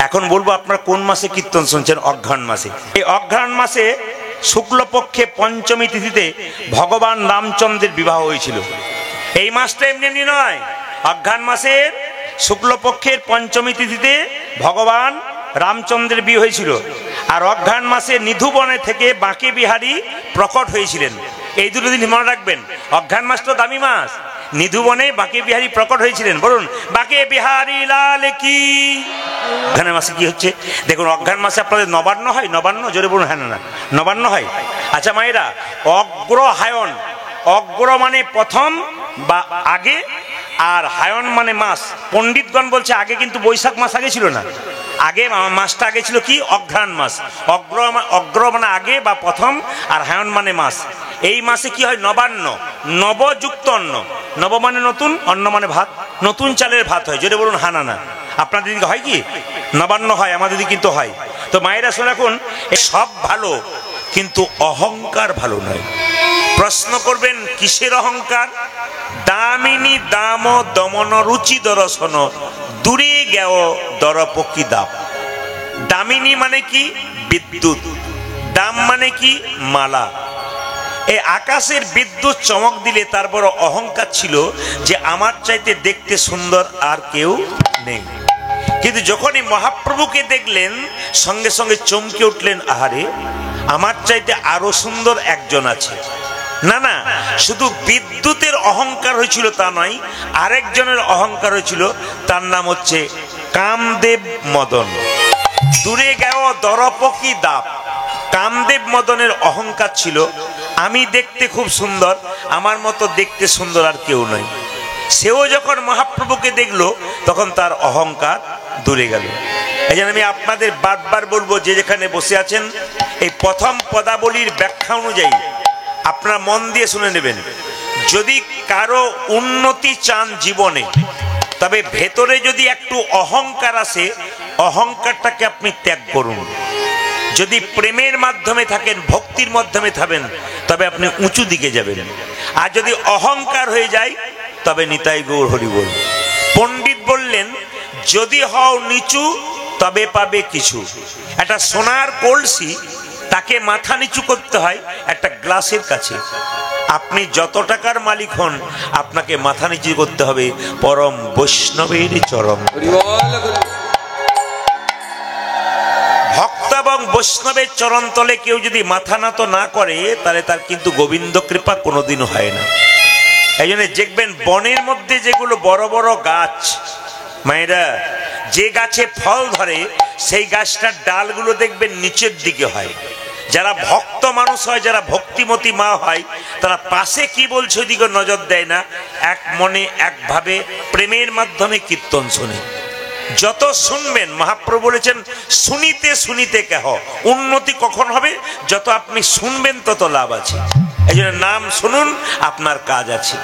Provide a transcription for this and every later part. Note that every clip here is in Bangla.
এখন বলবো আপনারা কোন মাসে কীর্তন শুনছেন? অঘ্রাণ মাসে। এই অঘ্রাণ মাসে শুক্লপক্ষে পঞ্চমী তিথিতে ভগবান রামচন্দ্রের বিবাহ হয়েছিল। এই মাসটা এমনি এমনি নয়, অঘ্রাণ মাসের শুক্লপক্ষের পঞ্চমী তিথিতে ভগবান রামচন্দ্রের বিয়ে হয়েছিল। আর অঘ্রাণ মাসে নিধুবনে থেকে বাঁকে বিহারী প্রকট হয়েছিলেন। এই দুটো দিন মনে রাখবেন। অঘ্রাণ মাস তো দামি মাস, নিধুবনে বাঁকে বিহারী প্রকট হয়েছিলেন। বলুন বাঁকে বিহারী লাল কি। অঘ্রাণ মাসে কি হচ্ছে দেখুন, অঘ্রাণ মাসে আপনাদের নবান্ন হয়। নবান্ন জোরে বলুন। হ্যাঁ না নবান্ন হয়। আচ্ছা মায়েরা, অগ্রহায়ণ, অগ্র মানে প্রথম বা আগে, আর হায়ন মানে মাস। পণ্ডিতগণ বলছে আগে কিন্তু বৈশাখ মাস আগে ছিল না, আগে মাসটা আগে ছিল কি অঘ্রাণ মাস। অগ্র মানে আগে বা প্রথম, আর হায়ন মানে মাস। এই মাসে কি হয়? নবান্ন, নবযুক্ত অন্ন। নব মানে নতুন, অন্ন মানে ভাত, নতুন চালের ভাত হয়। যদি বলুন হ্যাঁ না আপনাদের দিকে হয় কি? নবান্ন হয়, আমাদের দিকে কিন্তু হয়। তো মায়েরা শুনে রাখুন, সব ভালো কিন্তু অহংকার ভালো নয়। প্রশ্ন করবেন কিসের অহংকার? দামিনী দাম দমন রুচি দর্শন দূরে গেও দরপক্ষী দাম। দামিনী মানে কি? বিদ্যুৎ। দাম মানে কি? মালা। এই আকাশের বিদ্যুৎ চমক দিলে তার বড় অহংকার ছিল যে আমার চাইতে দেখতে সুন্দর আর কেউ নেই। কিন্তু যখনই মহাপ্রভুকে দেখলেন সঙ্গে সঙ্গে চমকে উঠলেন, আহারে আমার চাইতে আরো সুন্দর একজন আছে। না না, শুধু বিদ্যুতের অহংকার হয়েছিল তা নয়, আরেকজনের অহংকার হয়েছিল, তার নাম হচ্ছে কামদেব মদন। দূরে গেও দরপকি দাপ। কামদেব মদনের অহংকার ছিল আমি দেখতে খুব সুন্দর, আমার মতো দেখতে সুন্দর আর কেউ নয়। সেও যখন মহাপ্রভুকে দেখলো তখন তার অহংকার দূরে গেল। এই জন্য আমি আপনাদের বারবার বলবো, যে যেখানে বসে আছেন এই প্রথম পদাবলীর ব্যাখ্যা অনুযায়ী আপনারা মন দিয়ে শুনে নেবেন। যদি কারো উন্নতি চান জীবনে, তবে ভেতরে যদি একটু অহংকার আসে, অহংকারটাকে আপনি ত্যাগ করুন। যদি প্রেমের মাধ্যমে থাকেন, ভক্তির মাধ্যমে থাকেন, তবে আপনি উঁচু দিকে যাবেন। আর যদি অহংকার হয়ে যায় তবে নিতাই গৌর হরি বল। পণ্ডিত বললেন, যদি হও নিচু তবে পাবে কিছু। একটা সোনার কলসি, তাকে মাথা নিচু করতে হয় একটা গ্লাসের কাছে। আপনি যত টাকার মালিক হন, আপনাকে মাথা নিচু করতে হবে পরম বৈষ্ণবের চরণ। ভক্ত এবং বৈষ্ণবের চরণ তলে কেউ যদি মাথা নত না করে, তাহলে তার কিন্তু গোবিন্দ কৃপা কোনোদিনও হয় না। এই জন্য দেখবেন বনের মধ্যে যেগুলো বড় বড় গাছ, মায়েরা, যে গাছে ফল ধরে সেই গাছটার ডালগুলো দেখবেন নিচের দিকে হয়। যারা ভক্ত মানুষ হয়, যারা ভক্তিমতী মা হয়, তারা পাশে কি বলছে ওইদিকে নজর দেয় না, এক মনে একভাবে প্রেমের মাধ্যমে কীর্তন শোনে। যত শুনবেন, মহাপ্রভু বলেছেন শুনিতে শুনিতে কেহ। উন্নতি কখন হবে? যত আপনি শুনবেন তত লাভ আছে। এই জন্য নাম শুনুন, আপনার কাজ আছে।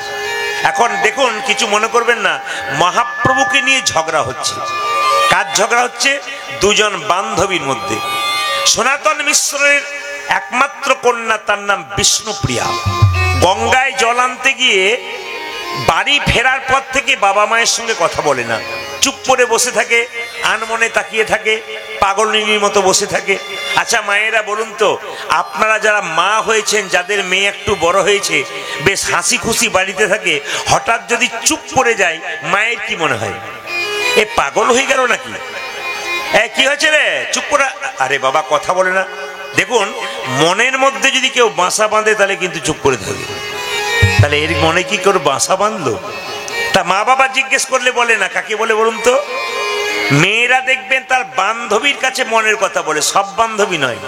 এখন দেখুন, কিছু মনে করবেন না, মহাপ্রভুকে নিয়ে ঝগড়া হচ্ছে। কার ঝগড়া হচ্ছে? দুজন বান্ধবীর মধ্যে। সনাতন মিশ্রের একমাত্র কন্যা, তার নাম বিষ্ণুপ্রিয়া। গঙ্গায় জল আনতে গিয়ে বাড়ি ফেরার পর থেকে বাবা মায়ের সঙ্গে কথা বলে না, চুপ করে বসে থাকে, আনমনে তাকিয়ে থাকে, পাগলিনীর মতো বসে থাকে। আচ্ছা মায়েরা বলুন তো, আপনারা যারা মা হয়েছেন, যাদের মেয়ে একটু বড় হয়েছে, বেশ হাসি খুশি বাড়িতে থাকে, হঠাৎ যদি চুপ করে যায়, মায়ের কি মনে হয়? এ পাগল হয়ে গেল নাকি? কি হয়েছে রে, চুপ করে? আরে বাবা কথা বলে না। দেখুন, মনের মধ্যে যদি কেউ বাসা বাঁধে তাহলে কিন্তু চুপ করে থাকে। তাহলে এর মনে কি করে বাসা বাঁধলো? তা মা বাবা জিজ্ঞেস করলে বলে না। কাকে বলে বলুন তো? মেয়েরা দেখবেন তার বান্ধবীর কাছে মনের কথা বলে, সব বান্ধবী নয়।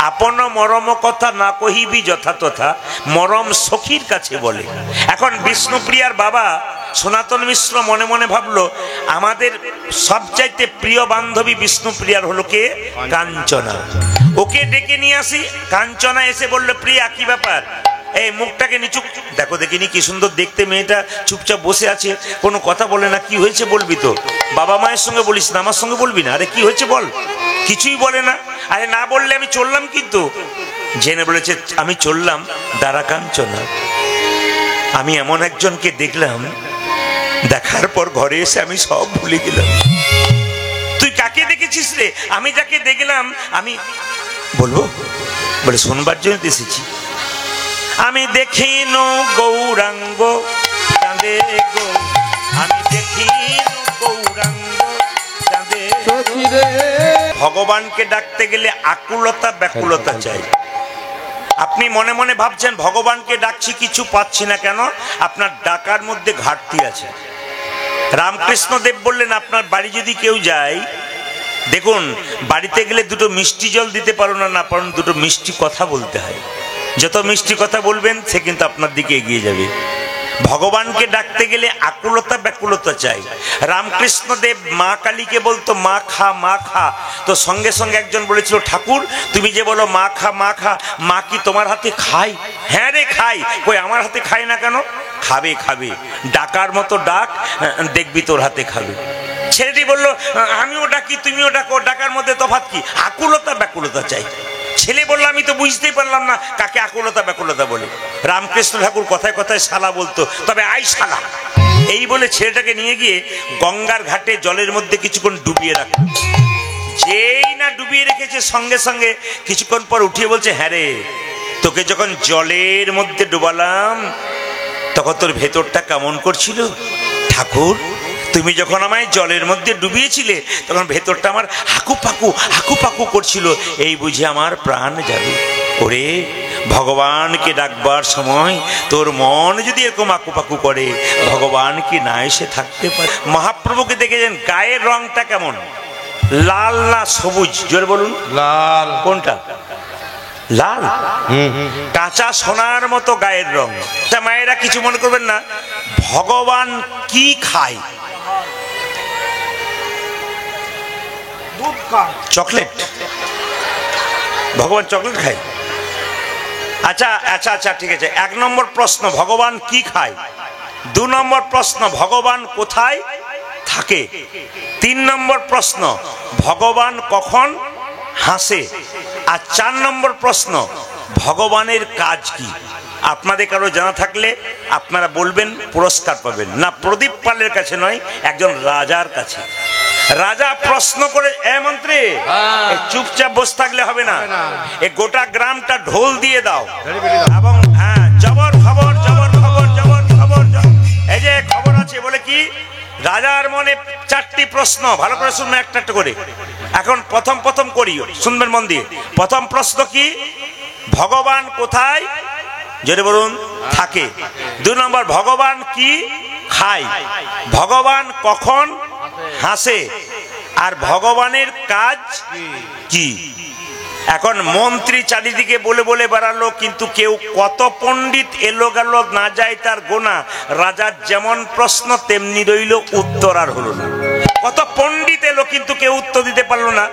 আপন মরম কথা না কহিবি যথা তথা, মরম সখীর কাছে বলে। এখন বিষ্ণুপ্রিয়ার বাবা সনাতন মিশ্র মনে মনে ভাবলো, আমাদের সবচাইতে প্রিয় বান্ধবী বিষ্ণুপ্রিয়ার হলো কে? কাঞ্চনা। ওকে ডেকে নিয়ে আসি। কাঞ্চনা এসে বলল, প্রিয়া কি ব্যাপার? এই মুখটাকে নিচু দেখো, দেখিনি কি সুন্দর দেখতে মেয়েটা, চুপচাপ বসে আছে, কোনো কথা বলে না। কি হয়েছে বলবি তো? বাবা মায়ের সঙ্গে বলিস না, আমার সঙ্গে বলবি না? আরে কি হয়েছে বল। কিছুই বলে না। আরে না বললে আমি চললাম কিন্তু। জেনে বলেছে, আমি চললাম দ্বারা কাঞ্চনা, আমি এমন একজনকে দেখলাম, দেখার পর ঘরে এসে আমি সব ভুলে গেলাম। তুই কাকে কাকে দেখেছিস রে? আমি যাকে দেখলাম, আমি বলবো, বলে শোনবার জন্য এসেছি। আমি দেখিন গৌরাঙ্গ চাঁদে গো, আমি দেখিন গৌরাঙ্গ চাঁদে। ভগবানকে ডাকতে গেলে আকুলতা ব্যাকুলতা চাই। আপনি মনে মনে ভাবছেন ভগবানকে ডাকছি কিছু পাচ্ছি না কেন? আপনার ডাকার মধ্যে ঘাটতি আছে। রামকৃষ্ণ দেব বললেন, আপনার বাড়ি যদি কেউ যায়, দেখুন বাড়িতে গেলে দুটো মিষ্টি জল দিতে পারো না, না পারো দুটো মিষ্টি কথা বলতে হয়। যত মিষ্টি কথা বলবেন সে কিন্তু আপনার দিকে এগিয়ে যাবে। ভগবানকে ডাকতে গেলে আকুলতা ব্যাকুলতা চাই। রামকৃষ্ণ দেব মা কালীকে বলতো মা খা মা খা, তো সঙ্গে সঙ্গে একজন বলেছিল, ঠাকুর তুমি যে বলো মা খা মা খা, মা কি তোমার হাতে খাই? হ্যাঁ রে খাই। কই আমার হাতে খাই না কেন? খাবে খাবে, ডাকার মতো ডাক, দেখবি তোর হাতে খাবে। ছেলেটি বলল, আমিও ডাকি তুমিও ডাকো, ডাকার মধ্যে তফাৎ কি? আকুলতা ব্যাকুলতা চাই। ছেলে বলল, আমি তো বুঝতেই পারলাম না কাকে আকুলতা ব্যাকুলতা বলে। রামকৃষ্ণ ঠাকুর কথায় কথায় শালা বলতো, তবে আই শালা, এই বলে ছেলেটাকে নিয়ে গিয়ে গঙ্গার ঘাটে জলের মধ্যে কিছুক্ষণ ডুবিয়ে রাখো। যেই না ডুবিয়ে রেখেছে, সঙ্গে সঙ্গে কিছুক্ষণ পর উঠিয়ে বলছে, হ্যাঁ রে, তোকে যখন জলের মধ্যে ডুবালাম তখন তোর ভেতরটা কেমন করছিল? ঠাকুর তুমি যখন আমায় জলের মধ্যে ডুবিয়েছিলে তখন ভেতরটা আমার হাকুপাকু হাকুপাকু করছিল, এই বুঝে আমার প্রাণ যাবে। ওরে ভগবানকে ডাকবার সময় তোর মন যদি এরকম আকুপাকু করে, ভগবান কি না এসে থাকতে পারে? মহাপ্রভুকে দেখেছেন গায়ের রংটা কেমন? লাল না সবুজ? জোরে বলুন। লাল। কোনটা? লাল। কাঁচা সোনার মতো গায়ের রং। মায়েরা কিছু মনে করবেন না। ভগবান কি খায়? চকলেট। ভগবান চকলেট খায়? আচ্ছা আচ্ছা আচ্ছা ঠিক আছে। 1 নম্বর প্রশ্ন, ভগবান কি খায়? 2 নম্বর প্রশ্ন, ভগবান কোথায় থাকে? 3 নম্বর প্রশ্ন, ভগবান কখন হাসে? আর 4 নম্বর প্রশ্ন, ভগবানের কাজ কি? আপনাদের কারো জানা থাকলে আপনারা বলবেন, পুরস্কার পাবেন। না প্রদীপ পালের কাছে নয়, একজন রাজার কাছে। রাজা প্রশ্ন করে, এ মন্ত্রী চুপচাপ বসে থাকলে হবে না, এই গোটা গ্রামটা ঢোল দিয়ে দাও, এবং হ্যাঁ জবর খবর জবর খবর জবর খবর। এই যে খবর আছে বলে কি, রাজার মনে 4টি প্রশ্ন। ভালো করে শুনবেন একটা একটা করে। এখন প্রথম করি, শুনবেন মন দিয়ে। প্রথম প্রশ্ন কি? ভগবান কোথায়, জোরে বলুন, থাকে? 2 নম্বর, ভগবান কি খায়? ভগবান কখন হাসে? আর ভগবানের কাজ কি? এখন মন্ত্রী চারিদিকে বলে বলে বেড়ালো, কিন্তু কেউ, কত পণ্ডিত এলো গেল না যায় তার গোনা। রাজার যেমন প্রশ্ন তেমনি রইল, উত্তর আর হলো না। কত পণ্ডিত এলো কিন্তু কেউ উত্তর দিতে পারলো না।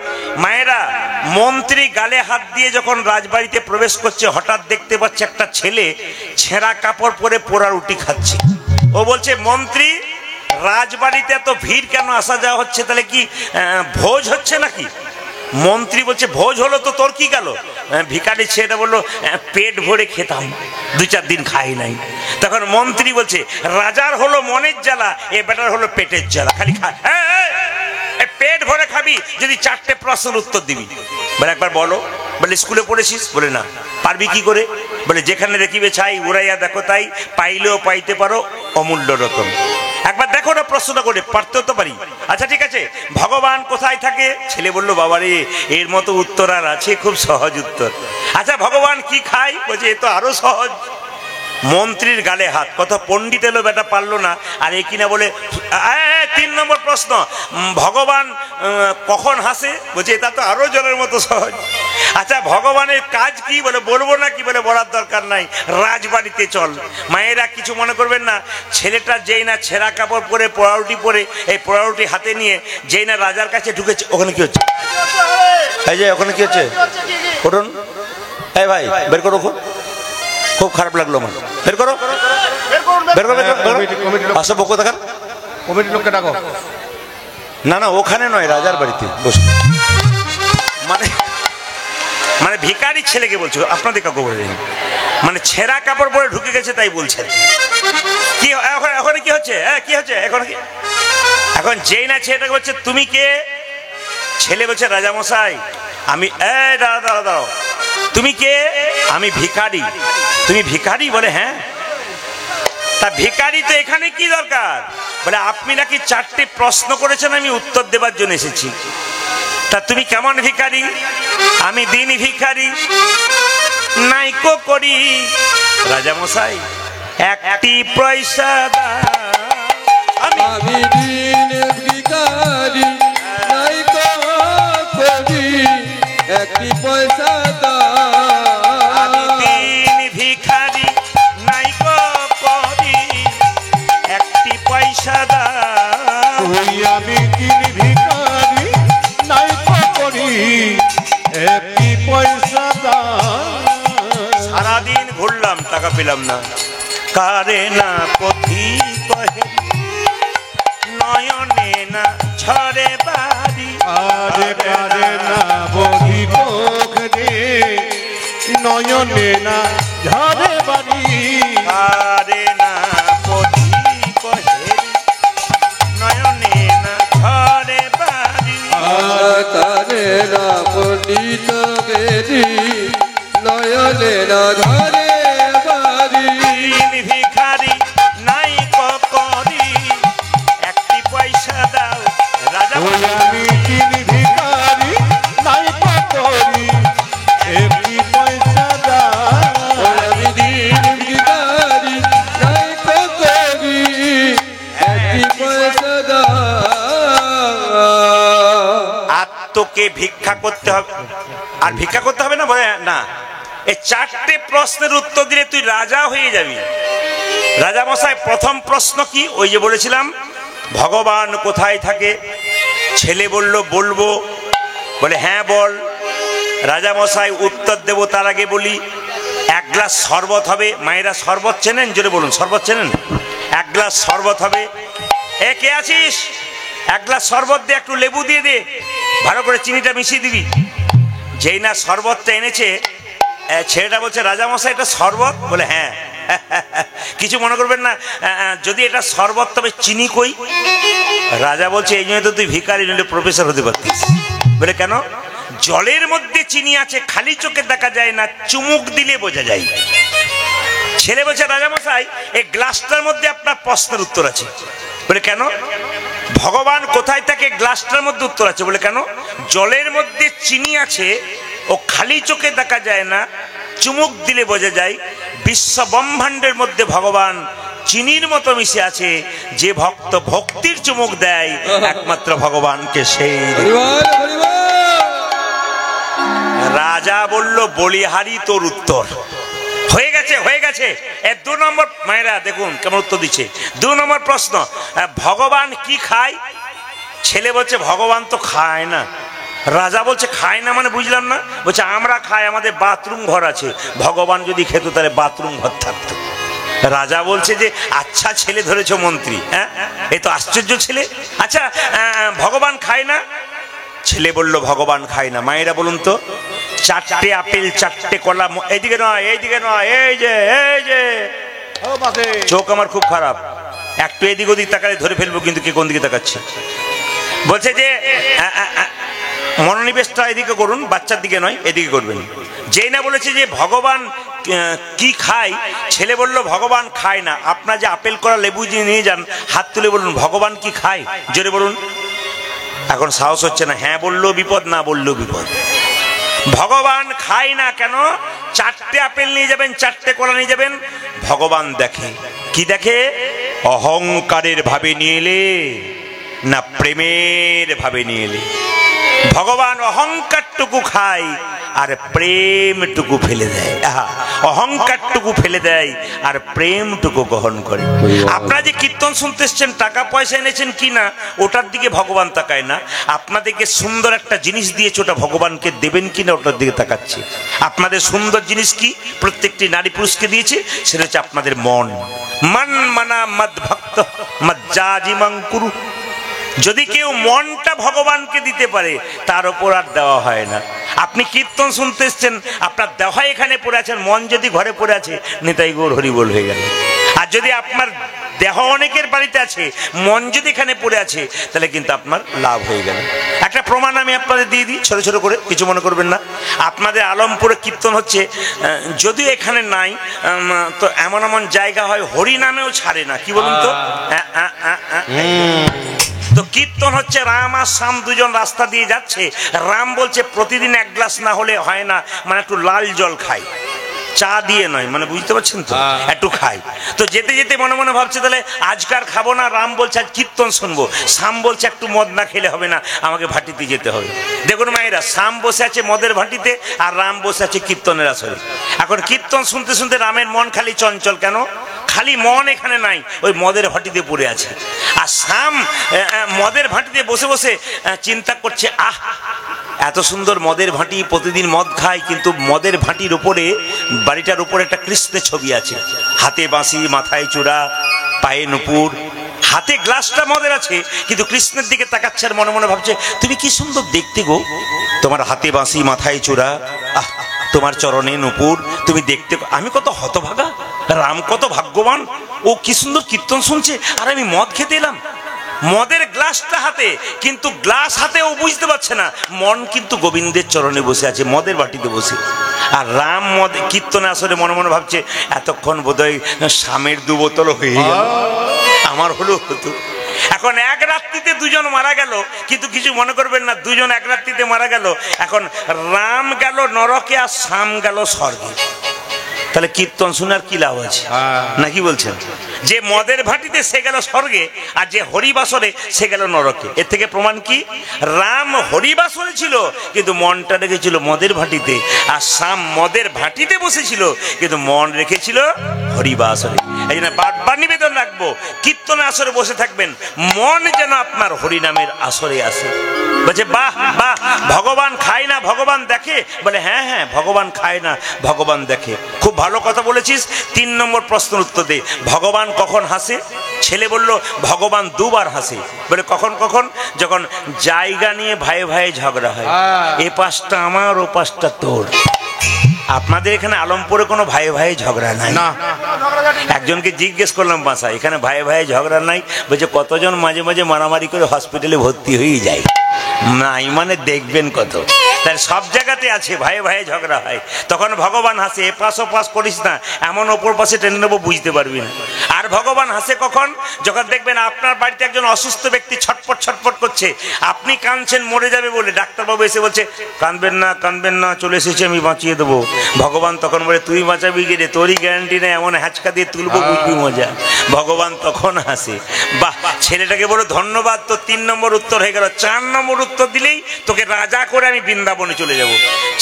মায়েরা, মন্ত্রী গালে হাত দিয়ে যখন রাজবাড়িতে প্রবেশ করছে, হঠাৎ দেখতে পাচ্ছে একটা ছেলে ছেঁড়া কাপড় পরে পোড়া রুটি খাচ্ছে। ও বলছে, মন্ত্রী রাজবাড়িতে এত ভিড় কেন, আসা যাওয়া হচ্ছে, তাহলে কি ভোজ হচ্ছে নাকি? মন্ত্রী বলছে, ভোজ হলো তো তোর কি গেল? ভিখারি ছেলেটা বললো, পেট ভরে খেতাম, 2-4 দিন খাই নাই। তখন মন্ত্রী বলছে, রাজার হলো মনের জ্বালা, এ বেটার হলো পেটের জ্বালা, খালি খা। পেট ভরে খাবি যদি 4টে প্রশ্নের উত্তর দিবি। বলে একবার বলো। বলে স্কুলে পড়েছিস? বলে না। পারবি কি করে? বলে যেখানে দেখিবে ছাই, উড়াইয়া দেখো তাই, পাইলেও পাইতে পারো অমূল্য রতন। একবার দেখো না প্রশ্নটা করে, পারতেও তো পারি। আচ্ছা ঠিক আছে, ভগবান কোথায় থাকে? ছেলে বললো, বাবারে এর মতো উত্তর আর আছে? খুব সহজ উত্তর। আচ্ছা ভগবান কি খায়? বলছে, এ তো আরো সহজ। মন্ত্রীর গালে হাত। কত পণ্ডিত এলো, বেটা পারলো না। আর এ কিনা বলে, 3 নম্বর প্রশ্ন, ভগবান কখন হাসে? বলছে, এটা তো আরো জলের মতো সহজ। আচ্ছা ভগবানের কাজ কি? বলে বলবো না কি? বলে বলার দরকার নাই, রাজবাড়িতে চল। মায়েরা কিছু মনে করবেন না। ছেলেটা যেই না ছেঁড়া কাপড় পরে, পোড়ারুটি পরে, এই পোড়ারুটি হাতে নিয়ে যেই না রাজার কাছে ঢুকেছে, ওখানে কি হচ্ছে? এই যে ওখানে কি হচ্ছে? উঠুন, এই ভাই বের করো। খুব খারাপ লাগলো আমার। বের করো, বের করো, আসো বকো দেখান। কমিটির লোককে ডাকো। না না, ওখানে নয়, রাজার বাড়িতে বসে। মানে ভিখারি ছেলেকে বলছো, আপনাদের কাউকে বলে দেয়নি। মানে ছেঁড়া কাপড় পরে ঢুকে গেছে তাই বলছেন। কি এখন কি হচ্ছে? কি হচ্ছে এখন? এখন যেই না ছেলেটাকে বলছে, তুমি কে? ছেলে বলছে রাজামশাই আমি দাঁড়াও দাঁড়াও দাঁড়াও, তুমি কে? আমি ভিখারি। তুমি ভিখারি? বলে হ্যাঁ। তা ভিখারি তো এখানে কি দরকার? বলে আপনি নাকি 4টে প্রশ্ন করেছেন, আমি উত্তর দেবার জন্য এসেছি। তা তুমি কেমন ভিখারি? আমি দিন ভিখারি, নাইকো করি। রাজামশাই একটি পয়সা দাও। আমি দিন ভিখারি, নাইকো করি, একটি পয়সা আমি দাও। দিন ভিখারি, নাইকো করি, একটি পয়সা দাও। ওই আমি দিন ভিখারি, নাইকো করি, একটি পয়সা দাও। সারাদিন ঘুরলাম, টাকা পেলাম না। কারে না পথি কহে, নয়নে না ঝরে বাড়ি। আরে কারে না বহি চোখে, নয়নে না ঝরে বাড়ি। কারে না পথি কহে, নয়নে না ঝরে বাড়ি। তারে না পণ্ডিত গেরি, নয়নে না ধরে বাড়ি। দিন ভিখারি, নাইকো করি, একটি পয়সা দাও। রাজা ওই আমি দিন ভিখারি, নাইকো করি, একটি পয়সা দাও। আমি দিন ভিখারি, নাইকো করি, একটি পয়সা দাও। তোকে ভিক্ষা করতে হবে। আর ভিক্ষা করতে হবে না? বলে না, এই 4টে প্রশ্নের উত্তর দিলে তুই রাজা হয়ে যাবি। রাজা মশাই প্রথম প্রশ্ন কি? ওই যে বলেছিলাম ভগবান কোথায় থাকে। ছেলে বলল বলবো। বলে হ্যাঁ বল। রাজা মশাই উত্তর দেব তার আগে বলি 1 গ্লাস শরবত হবে। মায়েরা শরবত চেনেন? জোরে বলুন, শরবত চেনেন? 1 গ্লাস শরবত হবে। এ কে আছিস? 1 গ্লাস শরবত দে, একটু লেবু দিয়ে দে, ভালো করে চিনিটা মিশিয়ে দিবি। যেই না শরবতটা এনেছে, ছেলেটা বলছে রাজামশাই এটা শরবত? বলে হ্যাঁ। কিছু মনে করবেন না, যদি এটা শরবত তবে চিনি কই? রাজা বলছে এই জন্য তো তুই ভিখারি, নইলে প্রফেসর হতে পারতিস। বলে কেন? জলের মধ্যে চিনি আছে, খালি চোখে দেখা যায় না, চুমুক দিলে বোঝা যায়। ছেলে বলছে রাজামশাই এই গ্লাসটার মধ্যে আপনার প্রশ্নের উত্তর আছে। বলে কেন? ভগবান কোথায় থাকে গ্লাসটার মধ্যে উত্তর আছে। বলে কেন? জলের মধ্যে চিনি আছে, ও খালি চোখে দেখা যায় না, চুমুক দিলে বোঝা যায়। বিশ্ব ব্রহ্মাণ্ডের মধ্যে ভগবান চিনির মতো মিশে আছে। যে ভক্ত ভক্তির চুমুক দেয় একমাত্র ভগবানকে সেই। পরিবার পরিবার রাজা বলল বলিহারি তোর উত্তর হয়ে গেছে, হয়ে গেছে। 2 নম্বর, মায়েরা দেখুন কেমন উত্তর দিচ্ছে। 2 নম্বর প্রশ্ন, ভগবান কি খায়? ছেলে বলছে ভগবান তো খায় না। রাজা বলছে খায় না মানে বুঝলাম না। বলছে আমরা খাই, আমাদের বাথরুম ঘর আছে। ভগবান যদি খেত তাহলে বাথরুম ঘর থাকতো। রাজা বলছে যে আচ্ছা ছেলে ধরেছ মন্ত্রী, হ্যাঁ এই তো আশ্চর্য ছেলে। আচ্ছা ভগবান খায় না? ছেলে বলল ভগবান খায় না। মায়েরা বলুন তো, 4টে আপেল 4টে কলা, এইদিকে নয় এইদিকে নয়, এই যে এই যে। ও মাসে চোখ আমার খুব খারাপ, একটু এদিক ওদিক তাকালে ধরে ফেলবো কিন্তু কে কোন দিকে তাকাচ্ছে। বলছে যে মনোনিবেশটা এদিকে করুন, বাচ্চার দিকে নয়, এদিকে করবেন। যেই না বলেছে যে ভগবান কি খায়, ছেলে বলল ভগবান খায় না। আপনার যে আপেল করা লেবু নিয়ে যান, হাত তুলে বলুন ভগবান কি খায়? জোরে বলুন। এখন সাহস হচ্ছে না। হ্যাঁ বললেও বিপদ, না বললেও বিপদ। ভগবান খায় না কেন? 4টে আপেল নিয়ে যাবেন, 4টে কলা নিয়ে যাবেন, ভগবান দেখে। কি দেখে? অহংকারের ভাবে নিয়ে এলে না প্রেমের ভাবে নিয়ে এলে। ভগবান অহংকারটুকু খায় আর প্রেমটুকু ফেলে দেয়। অহংকারটুকু ফেলে দেয় আর প্রেমটুকু গ্রহণ করে। আপনারা যে কীর্তন শুনতে এসছেন, টাকা পয়সা এনেছেন কিনা ওটার দিকে ভগবান তাকায় না। আপনাদেরকে সুন্দর একটা জিনিস দিয়েছে, ওটা ভগবানকে দেবেন কিনা ওটার দিকে তাকাচ্ছে। আপনাদের সুন্দর জিনিস কি প্রত্যেকটি নারী পুরুষকে দিয়েছে? সেটা হচ্ছে আপনাদের মন। মন মানা মদ ভক্ত মজ্জাজিমাং কুরু। যদি কেউ মনটা ভগবানকে দিতে পারে তার ওপর আর দেওয়া হয় না। আপনি কীর্তন শুনতে এসছেন, আপনার দেওয়া এখানে পড়ে আছেন, মন যদি ঘরে পড়ে আছে নিতাই গৌর হরি বল হয়ে গেল। আর যদি আপনার দেহ অনেকের বাড়িতে আছে, মন যদি এখানে পড়ে আছে তাহলে কিন্তু আপনার লাভ হয়ে গেল। একটা প্রমাণ আমি আপনাদের দিয়ে দিই ছোট ছোট করে, কিছু মনে করবেন না। আপনাদের আলমপুরে কীর্তন হচ্ছে, যদিও এখানে নাই, তো এমন এমন জায়গা হয় হরি নামেও ছাড়ে না, কি বলুন তো? তো কীর্তন হচ্ছে, রাম আর শ্যাম দুজন রাস্তা দিয়ে যাচ্ছে, রাম বলছে প্রতিদিন এক গ্লাস না হলে হয় না, মানে একটু লাল জল খাই, চা দিয়ে নয়, মানে বুঝতে পারছেন তো, একটু খাই। তো যেতে যেতে মনে মনে ভাবছে তাহলে আজকার খাবো না, রাম বলছে আজ কীর্তন শুনবো, শ্যাম বলছে একটু মদ না খেলে হবে না, আমাকে ভাটিতে যেতে হবে। দেখুন মায়েরা, শ্যাম বসে আছে মদের ভাটিতে আর রাম বসে আছে কীর্তনের আসরে। এখন কীর্তন শুনতে শুনতে রামের মন খালি চঞ্চল, কেন? খালি মন এখানে নাই, ওই মদের ভাটিতে পড়ে আছে। আর শ্যাম মদের ভাটিতে বসে বসে চিন্তা করছে, আহ এত সুন্দর মদের ভাটি, প্রতিদিন মদ খায়, কিন্তু মদের ভাটির উপরে, বাড়িটার উপরে একটা কৃষ্ণের ছবি আছে, হাতে বাঁশি, মাথায় চূড়া, পায়ে নুপুর, হাতে গ্লাসটা মদের আছে, কিন্তু কৃষ্ণের দিকে তাকাচ্ছে আর মনে মনে ভাবছে, তুমি কি সুন্দর দেখতে গো, তোমার হাতে বাঁশি, মাথায় চূড়া, আহ তোমার চরণে নুপুর, তুমি দেখতে, আমি কত হতভাগা, রাম কত ভাগ্যবান, ও কি সুন্দর কীর্তন শুনছে আর আমি মদ খেতে এলাম। মদের গ্লাসটা হাতে, কিন্তু গ্লাস হাতে ও বুঝতে পারছে না, মন কিন্তু গোবিন্দের চরণে বসে আছে, মদের বাটিতে বসে। আর রাম মদ কীর্তনে আসলে মনে মনে ভাবছে, এতক্ষণ বোধহয় স্বামীর 2 বোতল হয়ে গেল, আমার হলো হতো। এখন এক রাত্রিতে দুজন মারা গেল, কিন্তু কিছু মনে করবেন না, দুজন এক রাত্রিতে মারা গেল। এখন রাম গেল নরকে আর শ্যাম গেল স্বর্গে। তাহলে কীর্তন শোনার কি লাভ আছে, নাকি বলছেন? যে মদের ভাটিতে সে গেল স্বর্গে, আর যে হরিবাসরে সে গেল নরকে। এর থেকে প্রমাণ কি? রাম হরিবাসরে ছিল কিন্তু মনটা রেখেছিল মদের ভাটিতে, আর শ্যাম মদের ভাটিতে বসেছিল কিন্তু মন রেখেছিল হরিবাসরে। এই জন্য বারবার নিবেদন রাখবো, কীর্তনের আসরে বসে থাকবেন, মন যেন আপনার হরিনামের আসরে আসে। বলছে বাহ বাহ, ভগবান খায় না ভগবান দেখে? বলে হ্যাঁ হ্যাঁ, ভগবান খায় না ভগবান দেখে। খুব ভালো কথা বলেছিস। 3 নম্বর প্রশ্নের উত্তর দে, ভগবান কখন হাসে? ছেলে বলল ভগবান 2 বার হাসে। বলে কখন কখন? যখন জায়গা নিয়ে ভাই ভাই ঝগড়া হয়, এ পাশটা আমার ও পাশটা তোর। আপনাদের এখানে আলমপুরে কোনো ভাই ভাই ঝগড়া নাই না? একজনকে জিজ্ঞেস করলাম বাসা, এখানে ভাই ভাই ঝগড়া নাই? বলছে কতজন মাঝে মাঝে মারামারি করে হসপিটালে ভর্তি হয়ে যায়। নাই মানে দেখবেন কত। তাই সব জায়গাতে আছে, ভাই ভাই ঝগড়া হয়। তখন ভগবান হাসে, এপাশ ওপাশ করিস না, এমন ওপর পাশে টেনে নেবো বুঝতে পারবি না। আর ভগবান হাসে কখন? যখন দেখবেন আপনার বাড়িতে একজন অসুস্থ ব্যক্তি ছটপট ছটপট করছে, আপনি কাঁদছেন মরে যাবে বলে, ডাক্তারবাবু এসে বলছে কাঁদবেন না কাঁদবেন না, চলে এসেছি আমি বাঁচিয়ে দেবো। ভগবান তখন বলে তুই বাঁচাবি গেলে, তোরই গ্যারান্টি নেই, এমন হ্যাঁচকা দিয়ে তুলবো বুঝবি মজা। ভগবান তখন হাসে। বাহ, ছেলেটাকে বলো ধন্যবাদ, তো 3 নম্বর উত্তর হয়ে গেল। 4 নম্বর উত্তর দিলেই তোকে রাজা করে আমি বৃন্দাবনে চলে যাব।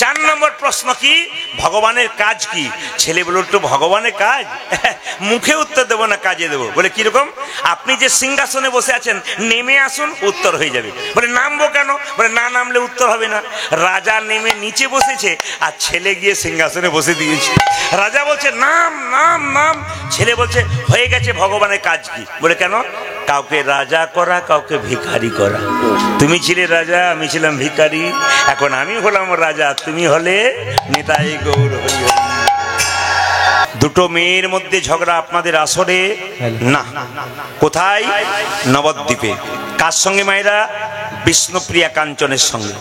4 নম্বর প্রশ্ন কি? ভগবানের কাজ কি? ছেলে বলল তো ভগবানের কাজ মুখে উত্তর দেবো না, কাজে দেবো। বলে কিরকম? আপনি যে সিংহাসনে বসে আছেন, নেমে আসুন, উত্তর হয়ে যাবে। বলে নামবো কেন? বলে না নামলে উত্তর হবে না। রাজা নেমে নিচে বসেছে আর ছেলে গিয়ে সিংহাসনে বসে দিয়েছে। রাজা বলছে নাম নাম নাম, ছেলে বলছে হয়ে গেছে। ভগবানের কাজ কি? বলে কেন? কাউকে রাজা করা, কাউকে ভিখারি করা। তুমি ছিলে রাজা, আমি ছিলাম ভিখারি, এখন আমি হলাম রাজা, তুমি হলে নিতাই গৌর হরি। দুটো মেয়ের মধ্যে ঝগড়া আপনাদের আসরে না। কোথায়? নবদ্বীপে। কার সঙ্গে মায়েরা? বিষ্ণুপ্রিয়া কাঞ্চনের সঙ্গে।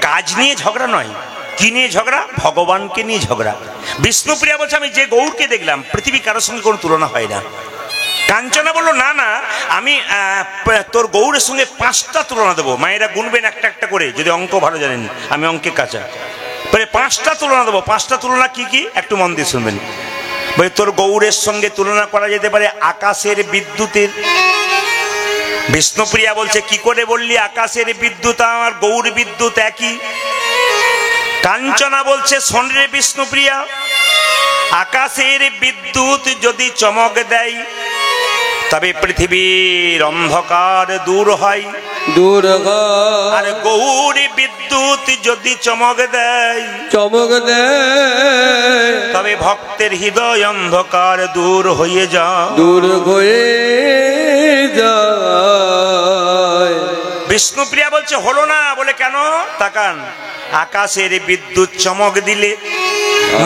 কাজ নিয়ে ঝগড়া নয়। কি নিয়ে ঝগড়া? ভগবানকে নিয়ে ঝগড়া। বিষ্ণুপ্রিয়া বলছে আমি যে গৌরকে দেখলাম পৃথিবী কারোর সঙ্গে কোনো তুলনা হয় না। কাঞ্চনা বললো না না, আমি তোর গৌরের সঙ্গে 5টা তুলনা দেবো। মায়েরা গুনবেন একটা একটা করে, যদি অঙ্ক ভালো জানেন, আমি অঙ্কে কাঁচা। বলে 5টা তুলনা দেবো। 5টা তুলনা কি কি একটু মন দিয়ে শুনবেন। বলে তোর গৌরের সঙ্গে তুলনা করা যেতে পারে আকাশের বিদ্যুতের। বিষ্ণুপ্রিয়া বলছে কি করে বললি আকাশের বিদ্যুৎ আর গৌর বিদ্যুৎ একই? কাঞ্চনা বলছে শোন রে বিষ্ণুপ্রিয়া, আকাশের বিদ্যুৎ যদি চমক দেয় তবে পৃথিবীর অন্ধকার দূর হয়, দূর আর গৌর বিদ্যুৎ যদি চমক দেয় তবে ভক্তের হৃদয় অন্ধকার দূর হয়ে যায়, দূর হয়ে যায়। বিষ্ণুপ্রিয়া বলছে হলো না। বলে কেন? তাকান, আকাশের বিদ্যুৎ চমক দিলে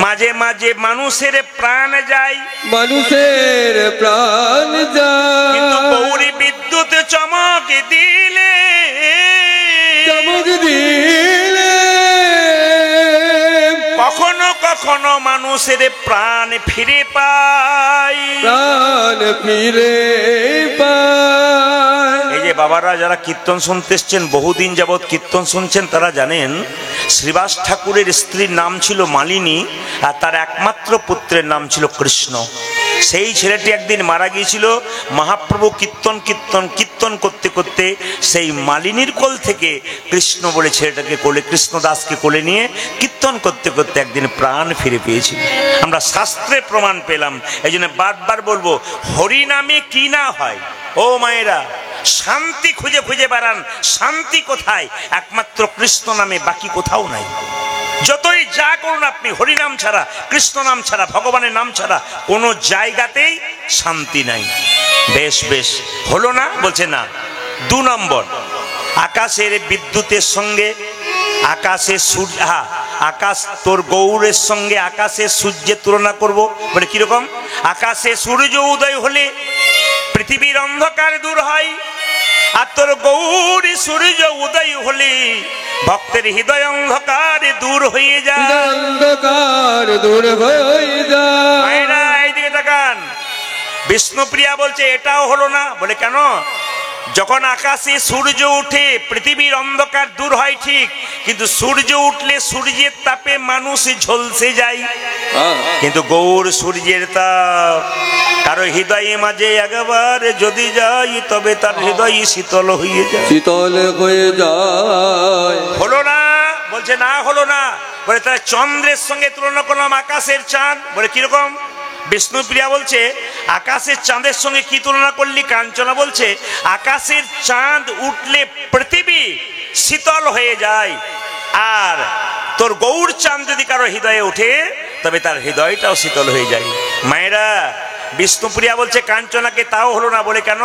মাঝে মাঝে মানুষের প্রাণ যায়, মানুষের প্রাণ কিন্তু যায়, গৌরী বিদ্যুৎ চমক দিলে, চমক দিলে কখনো কখনো মানুষের প্রাণ ফিরে পায়। প্রাণ ফিরে পায়। এই যে বাবারা যারা কীর্তন শুনতে এসছেন, বহুদিন যাবৎ কীর্তন শুনছেন, তারা জানেন শ্রীবাস ঠাকুরের স্ত্রীর নাম ছিল মালিনী, আর তার একমাত্র পুত্রের নাম ছিল কৃষ্ণ। সেই ছেলেটি একদিন মারা গিয়েছিল। মহাপ্রভু কীর্তন কীর্তন কীর্তন করতে করতে সেই মালিনীর কোল থেকে কৃষ্ণ বলে ছেলেটাকে কোলে, কৃষ্ণদাসকে কোলে নিয়ে কীর্তন করতে করতে একদিন প্রাণ ফিরে পেয়েছিল। আমরা শাস্ত্রে প্রমাণ পেলাম। এই জন্য বারবার বলবো, হরিনামে কি না হয়। ও মায়েরা, শান্তি খুঁজে খুঁজে বেড়ান। শান্তি কোথায়? একমাত্র কৃষ্ণ নামে, বাকি কোথাও নাই। যতই যা করুন আপনি, হরিনাম ছাড়া, কৃষ্ণ নাম ছাড়া, ভগবানের নাম ছাড়া কোনো জায়গাতেই শান্তি নাই। বেশ বেশ, হলো না? বলছে না। 2 নম্বর, আকাশের বিদ্যুতের সঙ্গে আকাশের সূর্য, আকাশ তোর গৌরের সঙ্গে আকাশের সূর্যের তুলনা করব। বলে কিরকম? আকাশে সূর্য উদয় হলে পৃথিবীর অন্ধকার দূর হয়, আর তোর গৌরী সূর্য উদয় হলে ভক্তের হৃদয় অন্ধকার দূর হয়ে যায়। অন্ধকার দূর হয়ে যায়। মায়েরা এইদিকে তাকান। বিষ্ণুপ্রিয়া বলছে এটাও হলো না। বলে কেন? যখন আকাশে সূর্য উঠে পৃথিবীর অন্ধকার দূর হয় ঠিক, কিন্তু সূর্য উঠলে সূর্যের তাপে মানুষ ঝলসে যায়। কিন্তু গৌর সূর্যের তাপ কারো হৃদয়ে মাঝে একবার যদি যাই, তবে তার হৃদয় শীতল হয়ে যায়। শীতল হয়ে যায়। হলো না? বলছে না, হলো না। বলে তাহলে চন্দ্রের সঙ্গে তুলনা করলাম আকাশের চাঁদ। বলে কিরকম? বিষ্ণুপ্রিয়া বলছে আকাশের চাঁদের সঙ্গে কি তুলনা করলি? কাঞ্চনা বলছে আকাশের চাঁদ উঠলে পৃথিবী শীতল হয়ে যায়, আর তোর গৌর চাঁদ যদি কারো হৃদয়ে ওঠে তবে তার হৃদয়টাও শীতল হয়ে যায়। মায়েরা, বিষ্ণুপ্রিয়া বলছে কাঞ্চনাকে তাও হলো না। বলে কেন?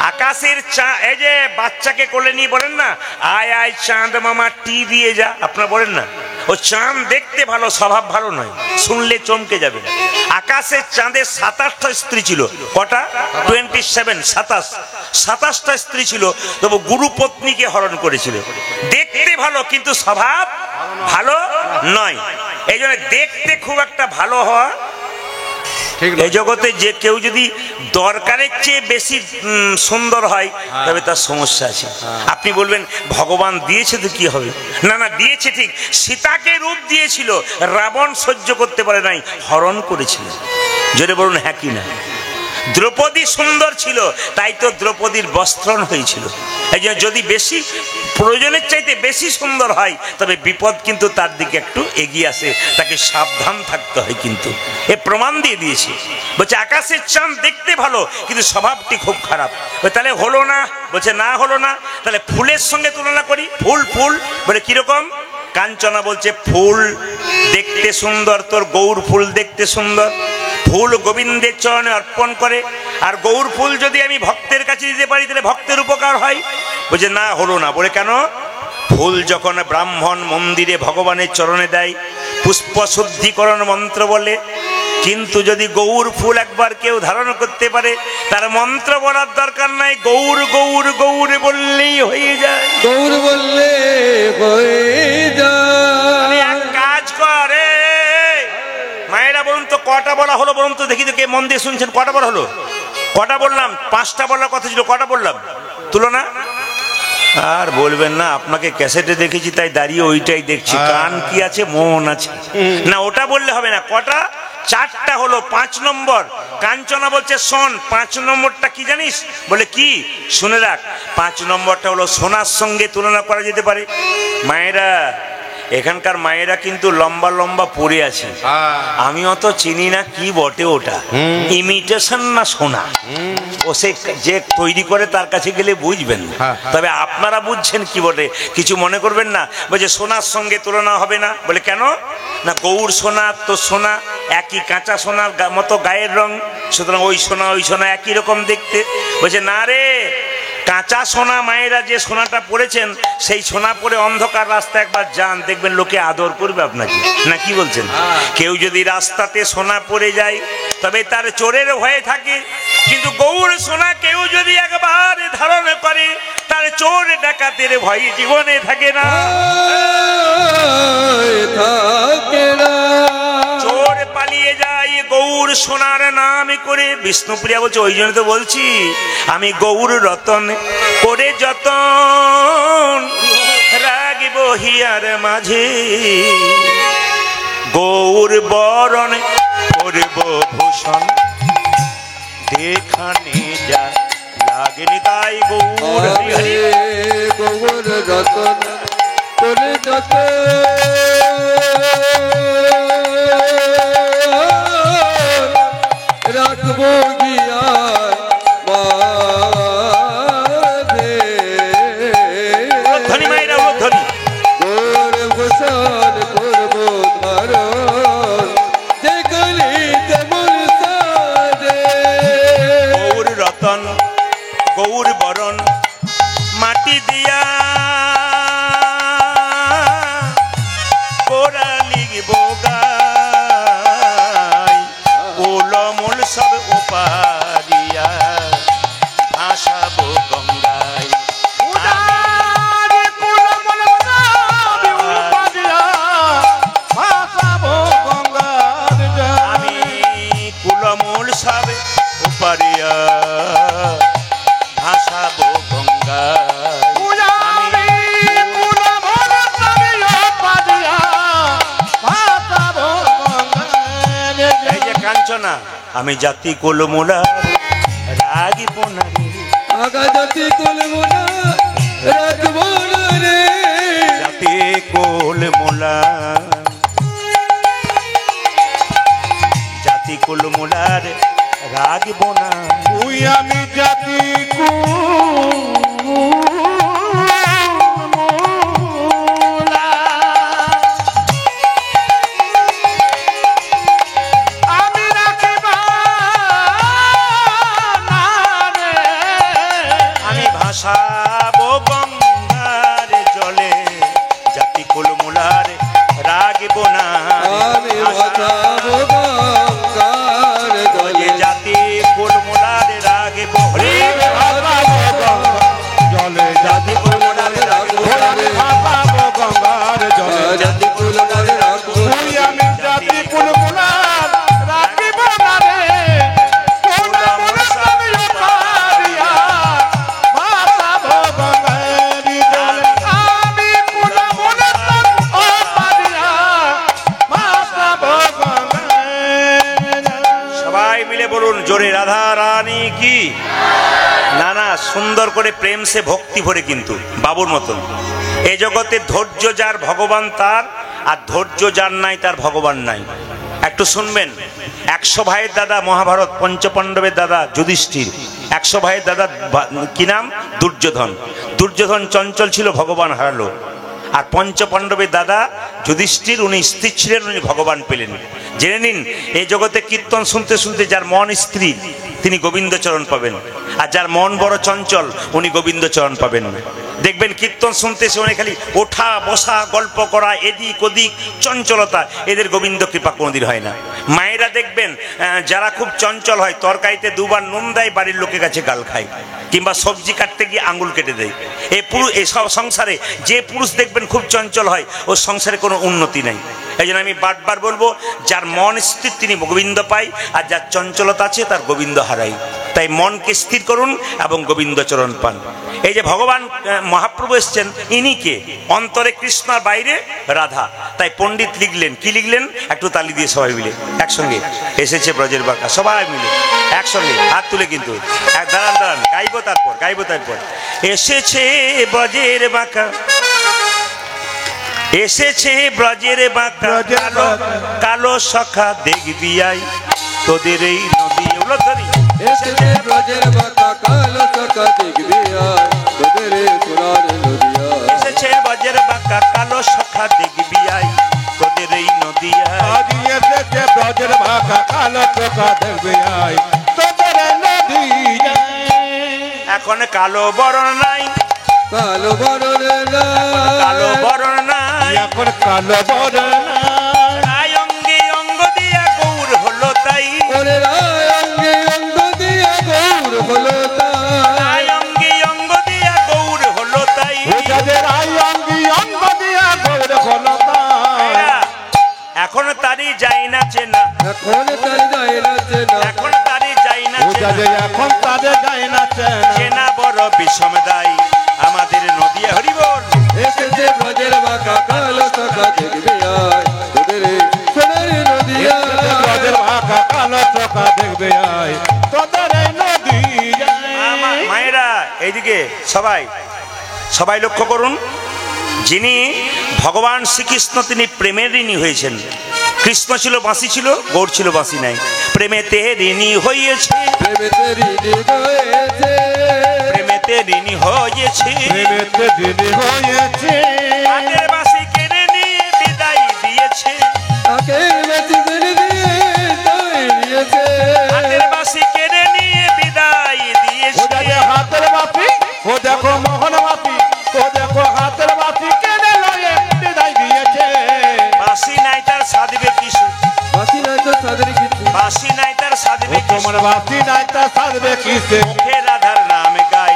আকাশের চাঁদ, এই যে বাচ্চাকে কোলে নিয়ে বলেন না, আয় আয় চাঁদ মামা টি দিয়ে যা, আপনারা বলেন না? ও চাঁদ দেখতে ভালো, স্বভাব ভালো নয়, শুনলে চমকে যাবে। আকাশের চাঁদের 27টা স্ত্রী ছিল। কটা? 27, 27টা স্ত্রী ছিল, তবু গুরু পত্নীকে হরণ করেছিল। দেখতে ভালো কিন্তু স্বভাব ভালো নয়। এই জন্য দেখতে খুব একটা ভালো হওয়া, এই জগতে যে কেউ যদি দরকারের চেয়ে বেশি সুন্দর হয় তবে তার সমস্যা আছে। আপনি বলবেন ভগবান দিয়েছে তো কি হবে? না না, দিয়েছে ঠিক। সীতাকে রূপ দিয়েছিল, রাবণ সহ্য করতে পারে নাই, হরণ করেছিল। জোরে বলুন হ্যাঁ কি না? দ্রৌপদী সুন্দর ছিল, তাই তো দ্রৌপদীর বস্ত্রণ হয়েছিল। এই জন্য যদি বেশি প্রয়োজনের চাইতে বেশি সুন্দর হয় তবে বিপদ কিন্তু তার দিকে একটু এগিয়ে আসে, তাকে সাবধান থাকতে হয়। কিন্তু এ প্রমাণ দিয়ে দিয়েছে। বলছে আকাশের চাঁদ দেখতে ভালো কিন্তু স্বভাবটি খুব খারাপ। তাহলে হলো না? বলছে না, হলো না। তাহলে ফুলের সঙ্গে তুলনা করি। ফুল ফুল বলে কিরকম? কাঞ্চনা বলছে ফুল দেখতে সুন্দর, তোর গৌর ফুল দেখতে সুন্দর। ফুল গোবিন্দের চরণে অর্পণ করে, আর গৌর ফুল যদি আমি ভক্তের কাছে দিতে পারি তাহলে ভক্তের উপকার হয়। বলছে না, হলো না। বলে কেন? ফুল যখন ব্রাহ্মণ মন্দিরে ভগবানের চরণে দেয়, পুষ্প শুদ্ধিকরণ মন্ত্র বলে, কিন্তু যদি গৌর ফুল একবার কেউ ধারণ করতে পারে তার মন্ত্র বলার দরকার নাই, গৌর গৌর গৌর বললেই হয়ে যায়। গৌর বললে হয়ে যায়। এক কাজ করে মায়েরা, বলুন তো কটা বলা হলো? বলুন তো দেখি তো, কে মন দিয়ে শুনছেন? কটা বলা হলো? কটা বললাম? 5টা বলার কথা ছিল, কটা বললাম? তুলনা আর বলবেন না আপনাকে ক্যাসেটে দেখেছি তাই দাঁড়িয়ে ওইটাই দেখছি। কান কি আছে, মন আছে না, ওটা বললে হবে না। কটা? 4টা হলো। 5 নম্বর কাঞ্চনা বলছে শোন, 5 নম্বরটা কি জানিস? বলে কি? শুনে রাখ। 5 নম্বরটা হলো সোনার সঙ্গে তুলনা করা যেতে পারে। মায়েরা, এখানকার মায়েরা কিন্তু লম্বা লম্বা পড়ে আছে, আমি অত চিনি না কি বটে ওটা, ইমিটেশন না সোনা। ও সে যে তৈরি করে তার কাছে গেলে বুঝবেন। তবে আপনারা বুঝছেন কি বটে, কিছু মনে করবেন না। বলছে সোনার সঙ্গে তুলনা হবে না। বলে কেন? না গৌর সোনা তো সোনা একই, কাঁচা সোনার মতো গায়ের রং, সুতরাং ওই সোনা একই রকম দেখতে। বলছে না রে, কাঁচা সোনা মায়েরা যে সোনাটা পরেছেন, সেই সোনা পরে অন্ধকার রাস্তা একবার যান, দেখবেন লোকে আদর করবে আপনাকে, না কি বলছেন? কেউ যদি রাস্তাতে সোনা পরে যায় তবে তার চোরের ভয়ে থাকে, কিন্তু গৌর সোনা কেউ যদি একবার ধারণ করে তার চোর ডাকাতের ভয় জীবনে থাকে না। থাকে না। চোর পালিয়ে যায় গৌর সোনার নাম করে। বিষ্ণুপ্রিয়া বলছে, ওই জন্য তো বলছি আমি গৌর রতন করে যতন রাগিব হিয়ার মাঝে, গৌর বরণ করব ভূষণ দেখানে যা লাগেনি তাই গৌর হরি হরি। গৌর রতন করে যত রাখবো গিয়া মাঝে, ধনী মায়েরা ধনী গৌর ভূষণ করবো ধারণ যেখানে যেমন সাজে। গৌর রতন গৌর বরণ মাটি দিয়া গোড়া লিখব গাই, ওলমূল সব উপারিয়া ভাসাবো গঙ্গায়। আমি কুলমূল সব উপারিয়া ভাসাবো গঙ্গায়। এই যে কাঞ্চনা, আমি জাতি কুলমূলা রাগি পোনারি, আগা জাতি কুলমুনা রাখবো না রে, জাতি কুলমূলা জাতি কুলমূলার রাগিব না। ওই আমি জাতি আমি রাখিব না রে, আমি ভাসাবো গঙ্গার জলে, জাতি কুলমূলার রাগিব না। আমি বাঁচাবো গঙ্গার জলে, জাতি কুলমূলার রাগিব হরি। জলে জাতি কুলমূলার রাগিব আমি ভাসাবো গঙ্গার জলে, জাতি কুলমুনা রাখবো ওই আমি জাতি কুলমুলার রাখিব না রে, কুলমুল সবই উপারিয়া ভাসাবো গঙ্গার জলে, আমি কুলমুল সব উপারিয়া ভাসাবো গঙ্গার জলে। সবাই মিলে বলুন জোরে, রাধা রানী কি। না না, সুন্দর করে প্রেম সে ভক্তি ভরে, কিন্তু বাবুর মতন। এই জগতে ধৈর্য যার ভগবান তার, আর ধৈর্য যার নাই তার ভগবান নাই। একটু শুনবেন, 100 ভাইয়ের দাদা মহাভারত, পঞ্চপাণ্ডবের দাদা যুধিষ্ঠির, 100 ভাইয়ের দাদা কি নাম? দুর্যোধন। দুর্যোধন চঞ্চল ছিল, ভগবান হারালো। আর পঞ্চপাণ্ডবের দাদা যুধিষ্ঠির, উনি স্থির ছিলেন, উনি ভগবান পেলেন। জেনে নিন, এই জগতে কীর্তন শুনতে শুনতে যার মন স্থির তিনি গোবিন্দচরণ পাবেন, আর যার মন বড় চঞ্চল উনি গোবিন্দচরণ পাবেন না। দেখবেন কীর্তন শুনতে এসে উনি খালি ওঠা বসা গল্প করা এদিক ওদিক চঞ্চলতা, এদের গোবিন্দ কৃপা কোনোদিন হয় না। মায়েরা দেখবেন যারা খুব চঞ্চল হয়, তরকারিতে দুবার নুন দেয়, বাড়ির লোকের কাছে গাল খায়, কিংবা সবজি কাটতে গিয়ে আঙুল কেটে দেয়। এই সংসারে যে পুরুষ দেখবেন খুব চঞ্চল হয়, ওর সংসারে কোনো উন্নতি নাই। এই জন্য আমি বারবার বলবো, যার মন স্থির তিনি গোবিন্দ পায়, আর যার চঞ্চলতা আছে তার গোবিন্দ হারাই। তাই মনকে স্থির করুন এবং গোবিন্দচরণ পান। এই যে ভগবান মহাপ্রভু এসছেন, ইনি কে? অন্তরে কৃষ্ণ আর বাইরে রাধা। তাই পণ্ডিত লিখলেন, কি লিখলেন? একটু তালি দিয়ে সবাই মিলে একসঙ্গে, এসেছে ব্রজের বাঁকা, সবাই মিলে একসঙ্গে হাত তুলে, কিন্তু দাঁড়ান দাঁড়ান, গাইবো তারপর। এসেছে ব্রজের বাঁকা, এসেছে ব্রজের বাঁকা, কালো কালো সখা দেখবি আই তোদের এই নদী। উল্লধ্বনি। এসেছে ব্রজের বাঁকা কালো সখা দেখবি আয় তোদের সোনার নদিয়া, এসেছে ব্রজের বাঁকা কালো সখা দেখবি আই তোদের এই নদিয়া। আজ এসেছে ব্রজের বাঁকা কালো সখা দেখবি আই তোদের নদিয়া। এখন কালো বরণ নাই, কালো বরণের কালো বরণ নাই, এখন কালো বরণ রায় অঙ্গে অঙ্গ দিয়া গৌর হলো তাই, ওরে রায় অঙ্গে অঙ্গ দিয়ে গৌর হলো তাই। রায় অঙ্গে অঙ্গ দিয়া গৌর হলো তাই। যাদের আই অঙ্গি অঙ্গ দিয়া গৌর হলো তাই। এখন তারই যাই না চেনা, এখন তার যায় না চেনা, এখন তারই যাই না চেনা, যাদের এখন তাদের গায়ে না চেনা। চেনা বড় বিষম দায় আমাদের নদিয়া। হরি বল। এসেছে ব্রজের বাঁকা কালো চোখা দেখবে আয় তোদের সোনার নদিয়া। ব্রজের ভাকা কালো চোখা দেখবে আয় তোদের এই নদী মায়েরা এইদিকে সবাই সবাই লক্ষ্য করুন, যিনি ভগবান শ্রীকৃষ্ণ তিনি প্রেমের ঋণী হয়েছেন। কৃষ্ণ ছিল বাঁশি ছিল, গৌর ছিল বাঁশি নাই। প্রেমেতে ঋণী হয়েছে, প্রেমেতে ঋণী হয়েছে, প্রেমেতে ঋণী হয়েছে, প্রেমেতে দিদি হয়েছে। হাতের বাঁশি কেড়ে নিয়ে বিদায় দিয়েছে, তাকে বেশি দিন দিয়ে তাই দিয়েছে। হাতের বাঁশি কেড়ে নিয়ে বিদায় ও দিয়েছে। যাদের হাতের বাপি, ও দেখো মোহন বাপি, ও দেখো হাতের বাপি কেনে লয়ে বিদায় দিয়েছে। বাঁশি নাই তার সাধবে কিসে, বাসি নাই তো তাদের কিছু, বাঁশি নাই তার ও সাধবে কিসে। তোমার বাপি নাই তা সাধবে কিসে। মুখে রাধার নাম গাই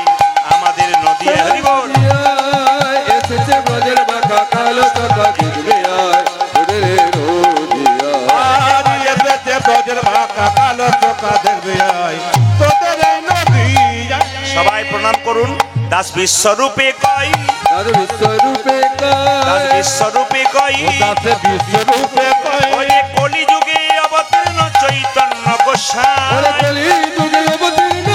আমাদের নদিয়া। হরি বল। নদিয়ায় এসেছে ব্রজের বাঁকা কালো চোখা দেখবে আয় তোদের নদিয়া। আর এসেছে ব্রজের ভাকা কালো চোখা দেখবে আয় তোদের এই নদী। সবাই প্রণাম করুন। দাস বিশ্বরূপে কই, তার বিশ্বরূপে দাস কায়, বিশ্বরূপে কই, দাসে বিশ্বরূপে কয় ওই কলিযুগে অবতীর্ণ চৈতন্য গোস্বামী, ওরে কলি যুগে অবতীর্ণ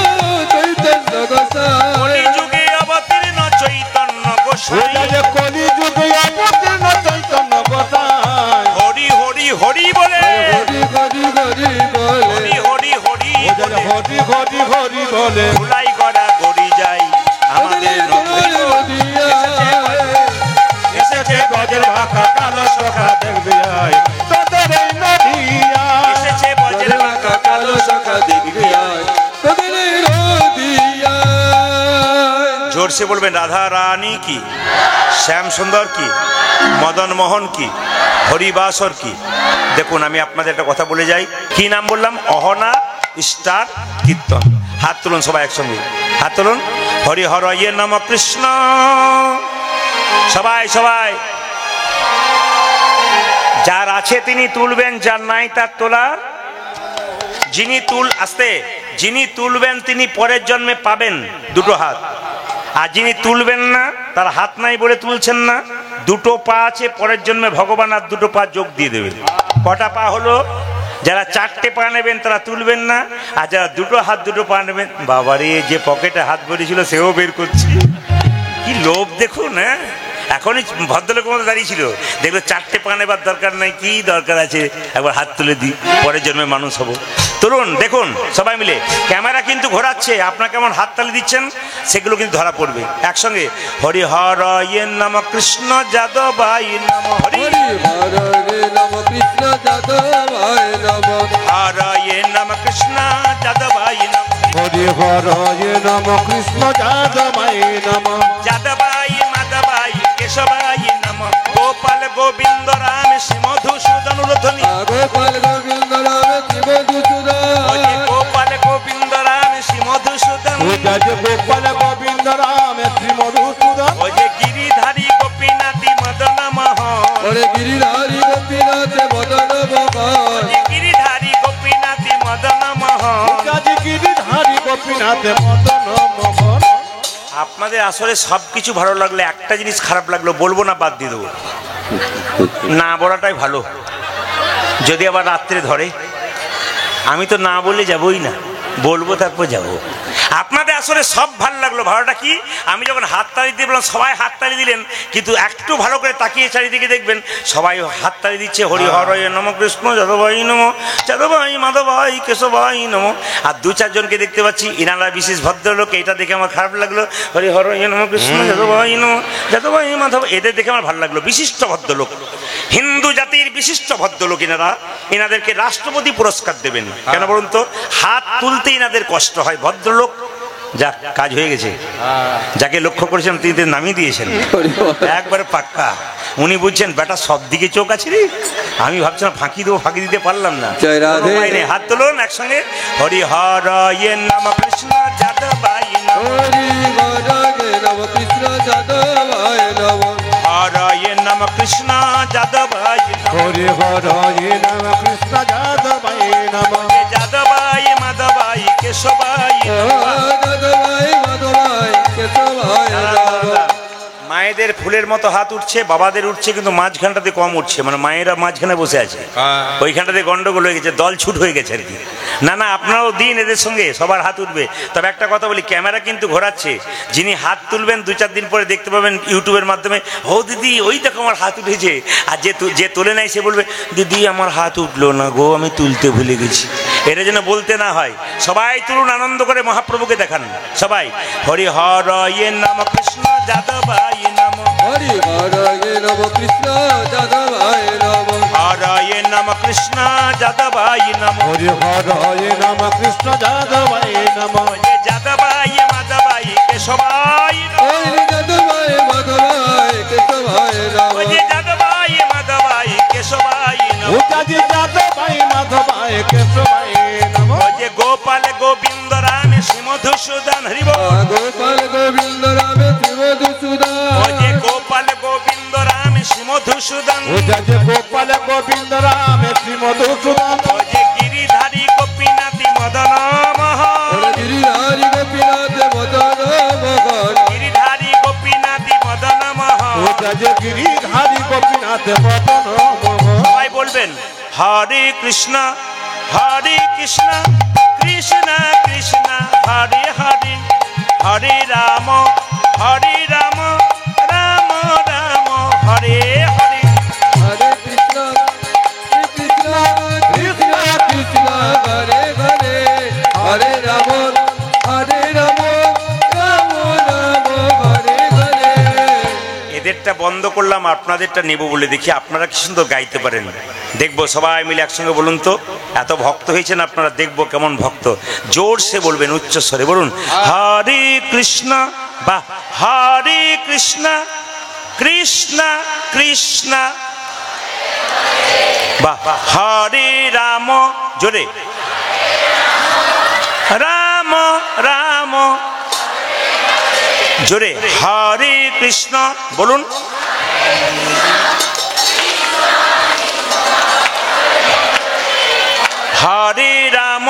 চৈতন্য গোসাই। কলিযুগে অবতীর্ণ চৈতন্য ও গোস্বামী। যাদের কলি যুগে অবতীর্ণ চৈতন্য গোসাই। হরি হরি হরি বলে, হরি হরি হরি বলে, হরি হরি হরি ও যাদের বলে, হরি হরি হরি বলে। ধুলাই গড়া গড়ি যাই আমাদের তোদের নদিয়া। নদিয়ায় এসেছে ব্রজের ভাকা কালো চোখা দেখবে আয় তোদের এই নদী। এসেছে বজ্রের ব্রজের বাঁকা কালো চোখা দেখবে আয় তোদের নদিয়ায়। জোরসে বলবেন রাধা রানী কি, শ্যাম সুন্দর কি, মদন মোহন কি, হরিবাসর কি। দেখুন আমি আপনাদের একটা কথা বলে যাই, কি নাম বললাম? অহনা স্টার কীর্তন। হাত তুলুন সবাই একসঙ্গে, হাত তুলুন। হরি হর ইয়ে নম কৃষ্ণ। সবাই সবাই যার আছে তিনি তুলবেন, যার নাই তার তোলার। যিনি যিনি তুলবেন তিনি পরের জন্মে পাবেন দুটো হাত। আর যিনি তুলবেন না, তার হাত নাই বলে তুলছেন না, দুটো পা আছে, পরের জন্মে ভগবান আর দুটো পা যোগ দিয়ে দেবেন। কটা পা হলো? যারা চারটে পা নেবেন তারা তুলবেন না, আর যারা দুটো হাত দুটো পা নেবেন, বাবারে যে পকেটে হাত ভরেছিল সেও বের করছি। কি লোভ দেখুন। হ্যাঁ, এখনই ভদ্রলোকের মতো দাঁড়িয়েছিল, দেখলো চারটে পা নেবার দরকার নাই, কি দরকার আছে, একবার হাত তুলে দিই, পরের জন্মে মানুষ হব। তুলুন, দেখুন সবাই মিলে। ক্যামেরা কিন্তু ঘোরাচ্ছে, আপনারা কেমন হাততালি দিচ্ছেন সেগুলো কিন্তু ধরা পড়বে। একসঙ্গে হরি হর ইয়ে নম কৃষ্ণ যাদবাই নম, হরি হরি হরে নম কৃষ্ণ যাদবায় নম, হর ইয়ে নম কৃষ্ণ যাদবাই নম, হরি হর নম কৃষ্ণ যাদবাই নম। যাদবাই মাধবাই কেশবাই নম, গোপাল গোবিন্দ রাম শ্রী মধুসূদন রথনী, গোপাল গোবিন্দ রাম শিব দুসুদান, গোপাল গোবিন্দ রাম শ্রী মধুসূদন, ও যাদের গোপাল গোবিন্দ রাম শ্রী মধুসূদন। ওই যে গিরিধারী গোপীনাথী মদন মোহন, ওরে গিরিধারী গোপীনাথ মদন মোহন, গিরিধারী গোপীনাথী মদন মোহন। যাদের গিরিধারী গোপীনাথ মদন মোহন। আপনাদের আসলে সবকিছু ভালো লাগলে একটা জিনিস খারাপ লাগলো, বলবো না, বাদ দিয়ে দেবো। না বলাটাই ভালো। যদি আবার রাত্রে ধরে, আমি তো না বলে যাবই না, বলবো তারপর যাব। আপনাদের আসলে সব ভালো লাগলো। ভালোটা কি? আমি যখন হাততালি দিয়ে বললাম সবাই হাততালি দিলেন, কিন্তু একটু ভালো করে তাকিয়ে চারিদিকে দেখবেন সবাই হাততালি দিচ্ছে। হরি হর নম কৃষ্ণ যাদবাই নম, যাদবাই মাধবাই কেশবাই নম। আর দু চারজনকে দেখতে পাচ্ছি, ইনারা বিশেষ ভদ্রলোক, এটা দেখে আমার খারাপ লাগলো। হরি হর নম কৃষ্ণ যাদবাই নম, যাদবাই মাধব, এদের দেখে আমার ভালো লাগলো। বিশিষ্ট ভদ্রলোক, হিন্দু জাতির বিশিষ্ট ভদ্রলোক এনারা। এনাদেরকে রাষ্ট্রপতি পুরস্কার দেবেন। কেন বলুন তো? হাত তুলতে এনাদের কষ্ট হয়। ভদ্রলোক যাক, কাজ হয়ে গেছে। যাকে লক্ষ্য করেছেন তিনি তো নামিয়ে দিয়েছেন একবারে পাক্কা। উনি বুঝছেন বেটা সব দিকে চোখ আছে রে, আমি ভাবছিলাম ফাঁকি দেবো, ফাঁকি দিতে পারলাম না। জয় রাধে। কোনো উপায় নেই। হাত তুলুন একসঙ্গে। হরি হরয়ে নম কৃষ্ণ যাদবায় নম, হরি হরে নম কৃষ্ণ যাদবায় নম, হরয়ে নম কৃষ্ণ যাদবায় নম, হরি হরে নাম কৃষ্ণ যাদবায় নম, যাদবায় মাধবায় কেশবায় নম। যাদবায় মাধবায় কেশবায় নম। মায়েদের ফুলের মতো হাত উঠছে, বাবাদের উঠছে, কিন্তু মাঝখানটাতে কম উঠছে, মানে মায়েরা মাঝখানে বসে আছে, ওইখানটাতে গন্ডগোল হয়ে গেছে, দল ছুট হয়ে গেছে আর কি। না না, আপনারাও দিন এদের সঙ্গে, সবার হাত উঠবে। তবে একটা কথা বলি, ক্যামেরা কিন্তু ঘোরাচ্ছে, যিনি হাত তুলবেন 2-4 দিন পরে দেখতে পাবেন ইউটিউবের মাধ্যমে, ও দিদি ওই দেখো আমার হাত উঠেছে। আর যে তোলে নাই সে বলবে, দিদি আমার হাত উঠলো না গো, আমি তুলতে ভুলে গেছি। এটা যেন বলতে না হয়। সবাই তুলুন, আনন্দ করে মহাপ্রভুকে দেখান সবাই। হরি হরয়ে নম কৃষ্ণ যাদবায় নম, হরি হরে নম কৃষ্ণ যাদবায় নম, হরয়ে নম কৃষ্ণ যাদবায় নম, হরি হরে নাম কৃষ্ণ যাদবায় নম, যাদবায় মাধবায় কেশবায় নম, হরি যাদবায় মাধবায় কেশবায় নম, যাদবায় মাধবায় কেশবায় নম, উজাজি যাদবায় মাধবায় কেশবায় নম, গোপাল গোবিন্দ রাম শ্রী মধুসূদন হরি বল। গোপাল গোবিন্দ রাম শ্রী মধুসূদন, গোপাল গোবিন্দ রাম শ্রী মধুসূদন, উজাজি গোপাল গোবিন্দ রাম শ্রী মধুসূদন, গিরিধারী গোপীনাথী মদন মোহন, গিরিধারী গোপীনাথ মদন মোহন, গিরিধারী গোপীনাথী মদন মোহন। উজাজি গিরিধারী গোপীনাথ মদন মোহন। সবাই বলবেন হরে কৃষ্ণ কৃষ্ণ কৃষ্ণ হরে হরে, হরে রাম রাম রাম হরে হরে। হরে কৃষ্ণ কৃষ্ণ কৃষ্ণ কৃষ্ণ হরে হরে, হরে রাম রাম রাম হরে হরে। এদেরটা বন্ধ করলাম, আপনাদেরটা নেব বলে দেখি আপনারা কি সুন্দর গাইতে পারেন। দেখবো সবাই মিলে একসঙ্গে বলুন তো, এত ভক্ত হয়েছেন আপনারা, দেখবো কেমন ভক্ত। জোরসে বলবেন, উচ্চ স্বরে বলুন হরে কৃষ্ণ বা হরে কৃষ্ণ কৃষ্ণ কৃষ্ণ বা হরে রাম, জোরে রাম রাম, জোরে হরে কৃষ্ণ বলুন। হরে রাম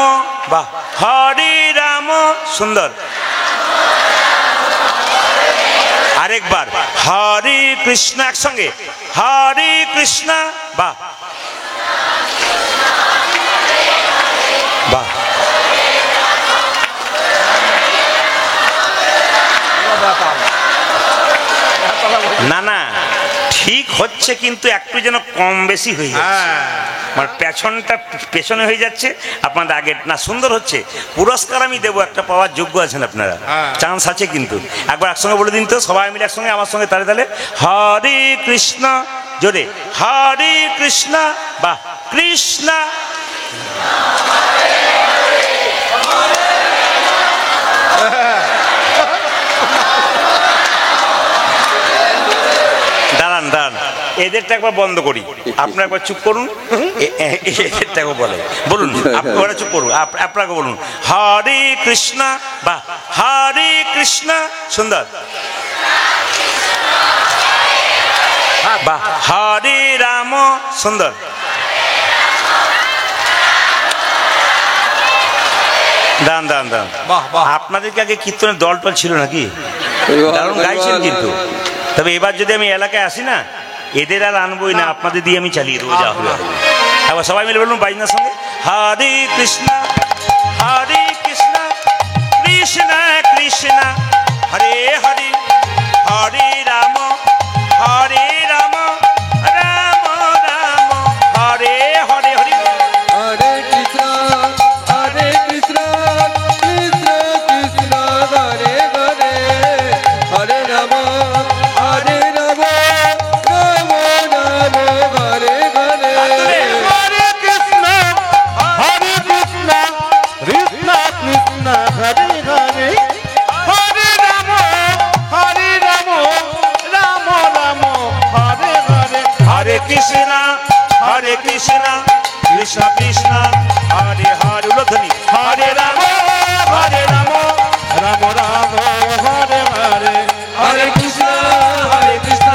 বা হরে রাম, সুন্দর। আরেকবার হরে কৃষ্ণ একসঙ্গে, হরে কৃষ্ণ বা বাহ। না না, ঠিক হচ্ছে, কিন্তু একটু যেন কম বেশি হয়ে যাচ্ছে, মানে পেছনে হয়ে যাচ্ছে আপনাদের আগে। না, সুন্দর হচ্ছে। পুরস্কার আমি দেবো, একটা পাওয়ার যোগ্য আছেন আপনারা, চান্স আছে কিন্তু। একবার একসঙ্গে বলে দিন তো, সবাই মিলে একসঙ্গে আমার সঙ্গে তালে তালে হরে কৃষ্ণ, জোরে হরে কৃষ্ণ বা কৃষ্ণ। দাঁড়ান দাঁড়ান, এদেরটা একবার বন্ধ করি, আপনারা একবার চুপ করুন। এদেরটাকে বলে বলুন, আপনারা চুপ করুন, আপনাকে বলুন হরে কৃষ্ণ বা হরে কৃষ্ণ, সুন্দর, বা হরে রাম, সুন্দর। দাঁড়ান দাঁড়ান দাঁড়ান, আপনাদেরকে আগে কীর্তনের দল টল ছিল নাকি? দারুণ গাইছেন কিন্তু। তবে এবার যদি আমি এলাকায় আসি না, এদের আর আনবই না, আপনাদের দিয়ে আমি চালিয়ে দেবো, যা হবে। এবার সবাই মিলে বলুন বাইনার সঙ্গে হরে কৃষ্ণ কৃষ্ণ কৃষ্ণ হরে হরে, হরে রাম রাম রাম হরে হরে হরে। হরে কৃষ্ণ কৃষ্ণ কৃষ্ণ হরে হরে, হরে রাম রাম রাম হরে হরে। হরে কৃষ্ণ কৃষ্ণ কৃষ্ণ কৃষ্ণ হরে হরে, কৃষ্ণ কৃষ্ণ কৃষ্ণ হরে হরে উলধ্বনি হরে রাম রাম রাম হরে হরে হরে কৃষ্ণ কৃষ্ণ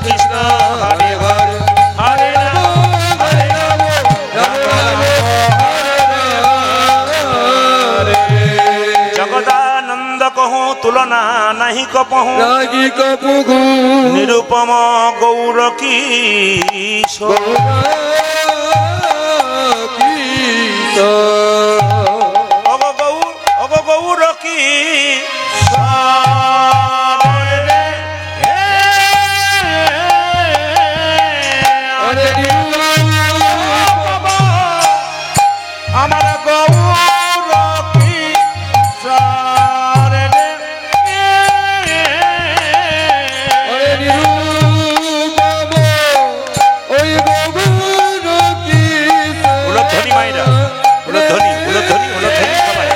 কৃষ্ণ হরে হরে হরে রাম হরে রাম রাম রাম হরে হরে জগদানন্দ কহু তুলনা নাহি কপহু রাগি কপুগু নিরুপম গৌর কিশোর অগ গৌর আমার গৌর কিশোর রে উলধ্বনি মাইরা উলধ্বনি উলধ্বনি উলধ্বনি সবাই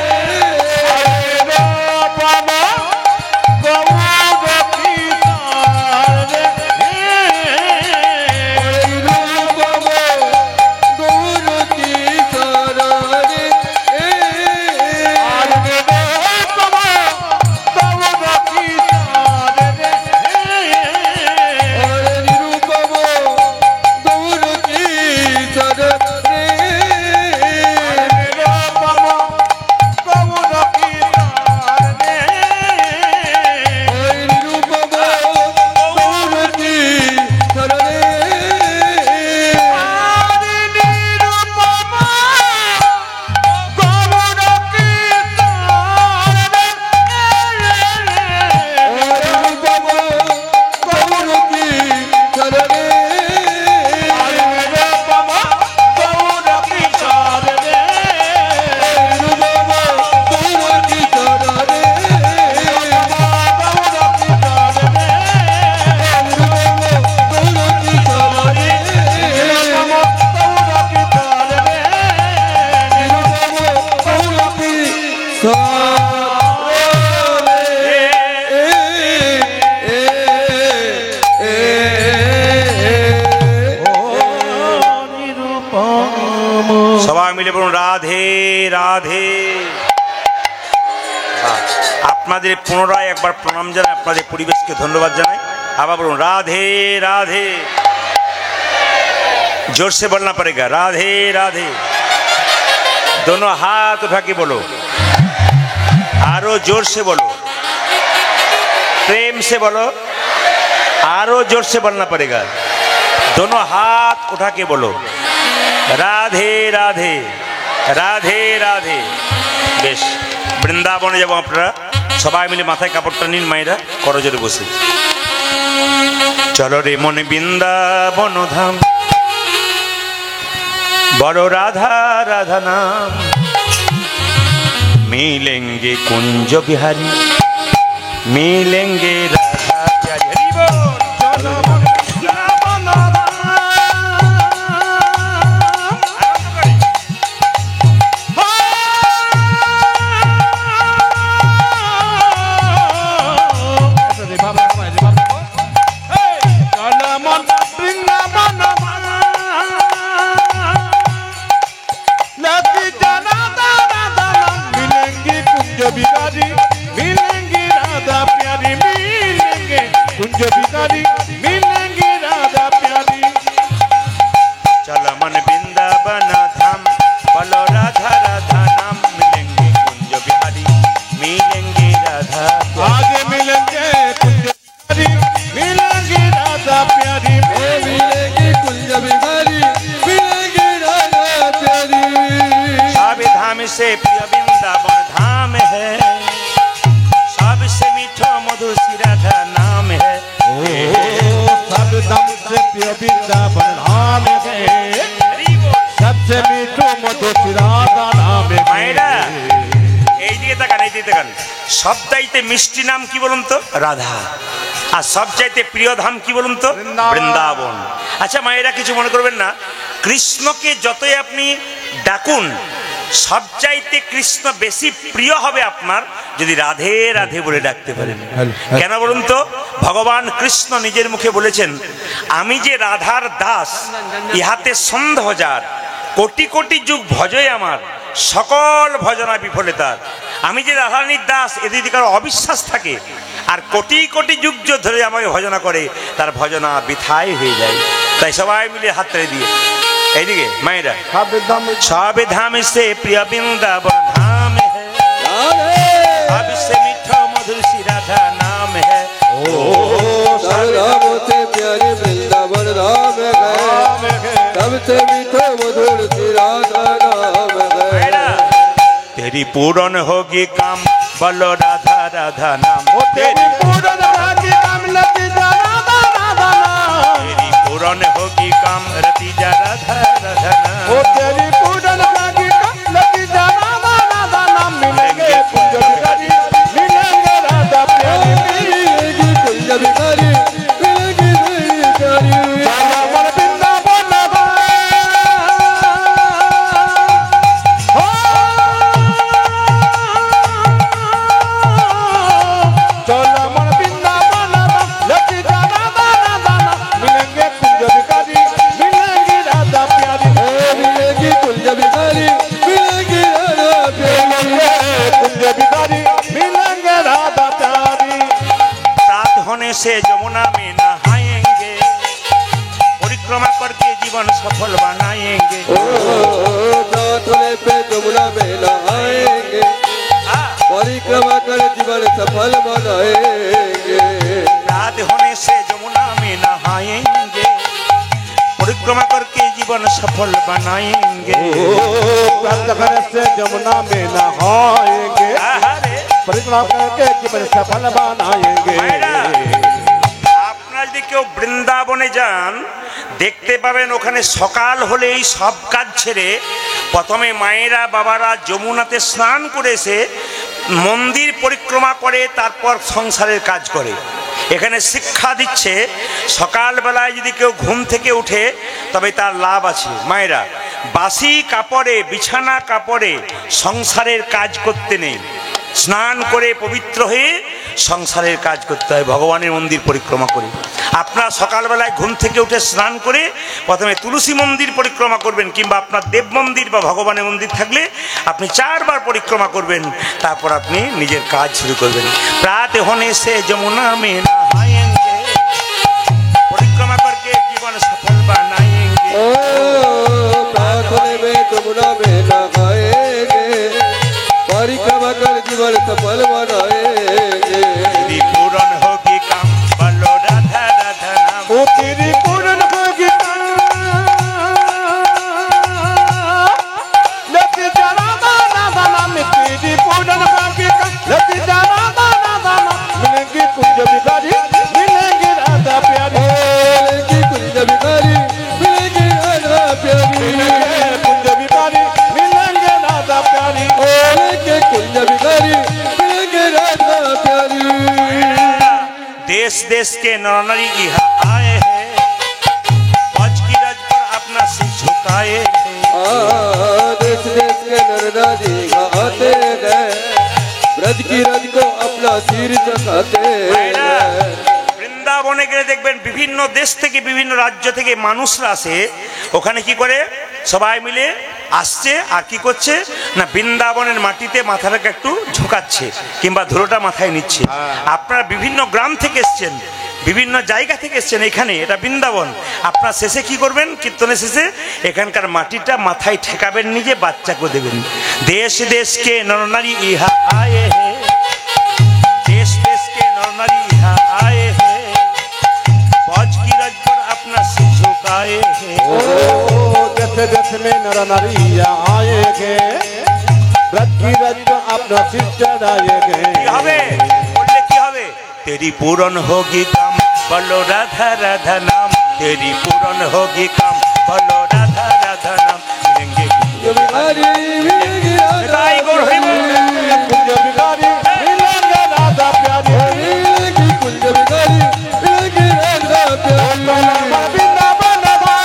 সবাই মিলে বলুন রাধে রাধে। আপনাদের পুনরায় একবার প্রণাম জানাই, আপনাদের পরিবেশকে ধন্যবাদ জানাই। আবার বলুন রাধে রাধে। जोर से बोलना पड़ेगा राधे राधे। दोनों हाथ उठा के बोलो, आरो जोर से बोलो, प्रेम से बोलो, आरो जोर से बोलना पड़ेगा। दोनों हाथ उठा के बोलो राधे राधे राधे राधे। बेश বৃন্দাবনে যাব আপনারা সবাই মিলে মাথায় কাপড়টা নিন, মায়েরা করজোরে বসে চলো রে মনে বৃন্দাবন ধাম, বড় রাধা রাধা নাম, मिलेंगे कुंज बिहारी, मिलेंगे राधा प्यारी। हरि बोल। चलो बृंदावन धाम। बिहारी मिलेंगे राधा प्यारी, मिलेंगे कुंज बिहारी, मिलेंगे राधा प्यारी। चल मन वृंदावन धाम, बोलो राधा राधा नाम, मिलेंगे कुंज बिहारी, मिलेंगे राधा आगे मिलेंगे कुंज बिहारी, मिलेंगे राधा प्यारी, मिलेंगे कुंज बिहारी, मिलेंगे राधा प्यारी। सब धाम से प्रिय वृंदावन धाम है, सबसे मीठो मधुर श्री राधा नाम है। सब दम से प्रिय वृंदावन धाम है, सबसे मीठो मधुर श्री राधा नाम है। মায়েরা এইদিকে তাকান, এইদিকে তাকান। সবচাইতে মিষ্টি নাম কি বলুন তো? রাধা। আর সবচাইতে প্রিয় ধাম কি বলুন তো? বৃন্দাবন। আচ্ছা মায়েরা কিছু মনে করবেন না, কৃষ্ণকে যতই আপনি ডাকুন সবচাইতে কৃষ্ণ বেশি প্রিয় হবে আপনার যদি রাধে রাধে বলে ডাকতে পারেন। কেন বলুন তো? ভগবান কৃষ্ণ নিজের মুখে বলেছেন, আমি যে রাধার দাস, ইহাতে সন্দেহ যার, কোটি কোটি যুগ ভজয় আমার, সকল ভজনা বিফলে তার। আমি যে রাধারানীর দাস, এদের যদি কারো অবিশ্বাস থাকে আর কোটি কোটি যুগ ধরে আমাকে ভজনা করে, তার ভজনা বৃথাই হয়ে যায়। তাই সবাই মিলে হাত তালি দিয়ে এইদিকে মায়েরা, সবে ধাম সে প্রিয় বৃন্দাবন ধাম হ্যায়, সবসে মিঠা মধুর শ্রী রাধা নাম হ্যায়। सारे रामों से प्यारे वृंदावन धाम है, सबसे मीठा मधुर श्री राधा नाम है। तेरी पूर्ण होगी काम, बोलो राधा राधा नाम। तेरी पूरन होगी काम, लतीजा राधा राधा नाम। तेरी पूर्ण होगी काम, रतिजा राधा राधा नाम। ओ तेरी पूरन होगी काम, लतीजा राधा राधा नाम। मिलेंगे कुंज बिहारी, मिलेंगे राधा प्यारी, मिलेगी कुंज बिहारी, मिलेगी तेरी प्यारी। चलो मन वृंदावन हो, चलो मन वृंदावन लतीजा राधा राधा नाम। मिलेंगे कुंज बिहारी, मिलेंगी राधा प्यारी, मिलेगी कुंज बिहारी, मिलेगी राधा प्यारी। कुंज बिहारी, मिलेंगे राधा प्यारी। रात होने से यमुना में नहाएंगे, परिक्रमा करके जीवन सफल बनाएंगे। प्रार्थने पे जमुना में नहाएंगे, परिक्रमा कर जीवन सफल बनाएंगे। रात होने से यमुना में नहाएंगे, परिक्रमा करके जीवन सफल बनाएंगे। प्राप्त करने से जमुना में नहाएंगे, परिक्रमा करके जीवन सफल बनाएंगे। আপনারা যদি কেউ বৃন্দাবনে যান, দেখতে পাবেন ওখানে সকাল হলেই সব কাজ ছেড়ে প্রথমে মায়েরা বাবারা যমুনাতে স্নান করে এসে মন্দির পরিক্রমা করে, তারপর সংসারের কাজ করে। এখানে শিক্ষা দিচ্ছে সকালবেলায় যদি কেউ ঘুম থেকে উঠে তবে তার লাভ আছে। মায়েরা, বাসি কাপড়ে বিছানা কাপড়ে সংসারের কাজ করতে নেই, স্নান করে পবিত্র হয়ে সংসারের কাজ করতে হয়, ভগবানের মন্দির পরিক্রমা করে। আপনার সকালবেলায় ঘুম থেকে উঠে স্নান করে প্রথমে তুলসী মন্দির পরিক্রমা করবেন, কিংবা আপনার দেব মন্দির বা ভগবানের মন্দির থাকলে আপনি 4 বার পরিক্রমা করবেন, তারপর আপনি নিজের কাজ শুরু করবেন। প্রাত হোনে সে যমুনা মে নহায়েঙ্গে, পরিক্রমা করকে জীবন সফল বানায়েঙ্গে। प्रार्थने में जमुना में नहाएंगे, परिक्रमा कर जीवन सफल बनाएंगे। तेरी पूर्ण होगी काम, बोलो राधा राधा नाम। ओ तेरी पूर्ण होगी काम, लतीजा राधा राधा नाम। तेरी पूर्ण होगी काम, लतीजा राधा राधा नाम। मिलेंगी कुंज बिहारी, मिलेंगी राधा प्यारी, मिलेगी कुंज बिहारी, मिलेगी राधा प्यारी। कुंज बिहारी, मिलेंगे राधा प्यारी, मिलेगी कुंज बिहारी, मिलेगी राधा प्यारी। देश देश के नर नारी यहाँ आए हैं, ब्रज की रज पर अपना सिर झुकाए हैं। देश देश के नर नारी गाते हैं, ब्रज की रज को अपना सिर झुकाते हैं। বৃন্দাবনে গেলে দেখবেন বিভিন্ন দেশ থেকে বিভিন্ন রাজ্য থেকে মানুষরা আসে, ওখানে কি করে সবাই মিলে আসছে আর কি করছে না, বৃন্দাবনের মাটিতে মাথাটাকে একটু ঝুঁকাচ্ছে কিংবা ধুলোটা মাথায় নিচ্ছে। আপনারা বিভিন্ন গ্রাম থেকে এসছেন, বিভিন্ন জায়গা থেকে এসছেন, এখানে এটা বৃন্দাবন। আপনার শেষে কি করবেন, কীর্তনের শেষে এখানকার মাটিটা মাথায় ঠেকাবেন, নিজে বাচ্চাকে দেবেন। দেশ দেশকে নরনারী ইহা আয়ে হে, देश देश के नर नारी यहाँ आए हैं, ब्रज की रज पर अपना सिर झुकाए हैं। देश देश में नर नारियां आएंगे, ब्रज की रज को अपना सिर चढ़ाएंगे। কি হবে বললে কি হবে? तेरी पूर्ण होगी काम, बोलो राधा राधा नाम। तेरी पूर्ण होगी काम, बोलो राधा राधा नाम। मिलेंगे कुंज बिहारी, मिलेगी राधा निताई गौर हरि बोल। कुंज बिहारी, मिलेंगे राधा प्यारी, मिलेगी कुंज बिहारी, मिलेगी राधा प्यारी। वृंदावन धाम।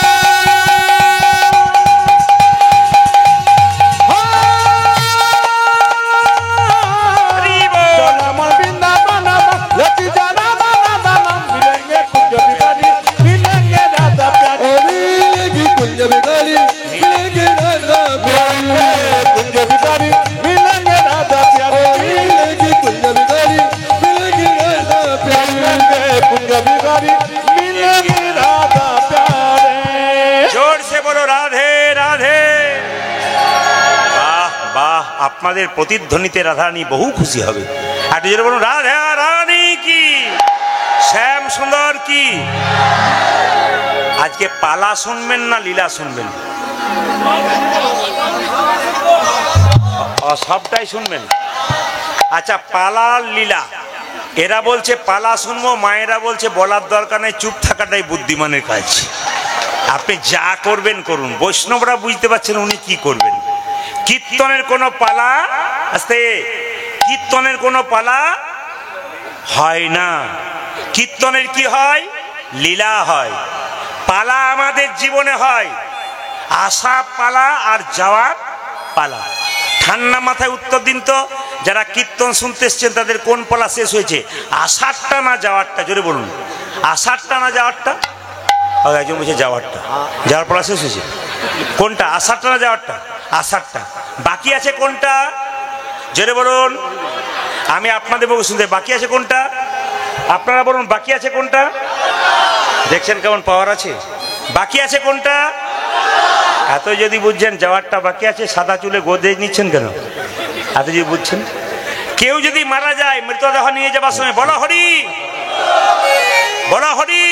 আপনাদের প্রতিধ্বনিতে রাধারানী বহু খুশি হবে। আর যদি বলুন রাধা রানী কি, শ্যাম সুন্দর কি। আজকে পালা শুনবেন না লীলা শুনবেন? সবটাই শুনবেন। আচ্ছা, পালা লীলা, এরা বলছে পালা শুনবো, মায়েরা বলছে বলার দরকার নেই, চুপ থাকাটাই বুদ্ধিমানের কাজ। আপনি যা করবেন করুন। বৈষ্ণবরা বুঝতে পারছেন উনি কি করবেন। কীর্তনের কোনো পালা, আস্তে, কীর্তনের কোনো পালা হয় না। কীর্তনের কি হয়? লীলা হয়। পালা আমাদের জীবনে হয়, আসা পালা আর যাওয়ার পালা। ঠান্ডা মাথায় উত্তর দিন তো, যারা কীর্তন শুনতে এসছেন তাদের কোন পালা শেষ হয়েছে? আসারটা না যাওয়ারটা? জোরে বলুন, আসারটা না যাওয়ারটা? একজন বলছে যাওয়ারটা। যাওয়ার পালা শেষ হয়েছে। কোনটা? আসারটা না যাওয়ারটা? আসারটা। বাকি আছে কোনটা? জোরে বলুন। আমি আপনাদের বলবো শুনতে, বাকি আছে কোনটা? আপনারা বলুন বাকি আছে কোনটা? দেখছেন কেমন পাওয়ার আছে? বাকি আছে কোনটা? এত যদি বুঝছেন যাওয়ারটা বাকি আছে, সাদা চুলে গোদরেজ নিচ্ছেন কেন? এত যদি বুঝছেন। কেউ যদি মারা যায়, মৃতদেহ নিয়ে যাবার সময় বলো হরি, বলো হরি।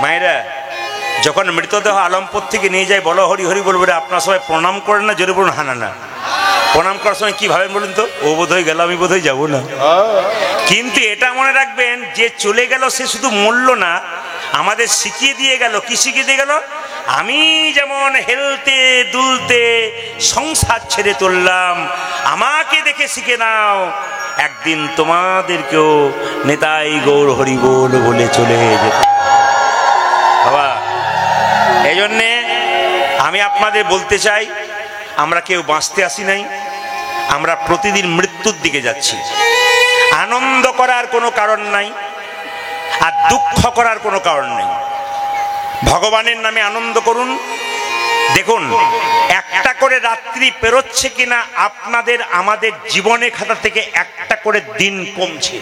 মায়েরা যখন মৃতদেহ আলমপুর থেকে নিয়ে যায় বলো হরি হরি বলবে, আপনার সবাই প্রণাম করেন না? জোরে বলুন হানা না। প্রণাম করার সময় কি ভাবেন বলুন তো? ও বোধ হয়ে গেল, আমি বোধ হয় যাবো না। কিন্তু এটা মনে রাখবেন, যে চলে গেল সে শুধু মরল না, আমাদের শিখিয়ে দিয়ে গেল। কি শিখিয়ে দিয়ে গেল? আমি যেমন হেলতে দুলতে সংসার ছেড়ে তুললাম, আমাকে দেখে শিখে নাও, একদিন তোমাদেরকেও নেতাই গৌর হরি বল বলে চলে যেতে বাবা। এই জন্যে আমি আপনাদের বলতে চাই, আমরা কেউ বাঁচতে আসি নাই, আমরা প্রতিদিন মৃত্যুর দিকে যাচ্ছি। আনন্দ করার কোনো কারণ নাই, আর দুঃখ করার কোনো কারণ নেই। ভগবানের নামে আনন্দ করুন। দেখুন, একটা করে রাত্রি পেরোচ্ছে কিনা আপনাদের আমাদের জীবনের খাতা থেকে একটা করে দিন কমছে।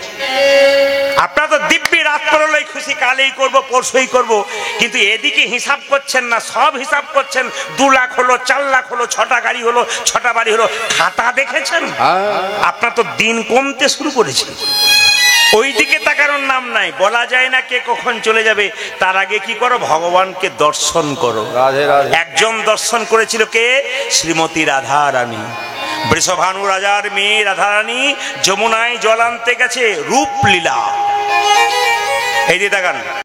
আপনারা তো দিব্যি রাত পড়লেই খুশি, কালই করব, পরশুই করব, কিন্তু এদিকে হিসাব করছেন না। সব হিসাব করছেন, 2 লাখ হলো, 4 লাখ হলো, 6টা গাড়ি হলো, 6টা বাড়ি হলো। খাতা দেখেছেন? আপনার তো দিন কমতে শুরু করেছে। ওই দিকে তাকানোর নাম নাই। বলা যায় না কে কখন চলে যাবে। তার আগে কি করো? ভগবানকে দর্শন করো। রাধে রাধে। একজন দর্শন করেছিল, কে? শ্রীমতী রাধা রানী। বৃষভানু রাজার মেয়ে রাধারানী যমুনায় জল আনতে গেছে, রূপলীলা। এই দিয়ে তাকান।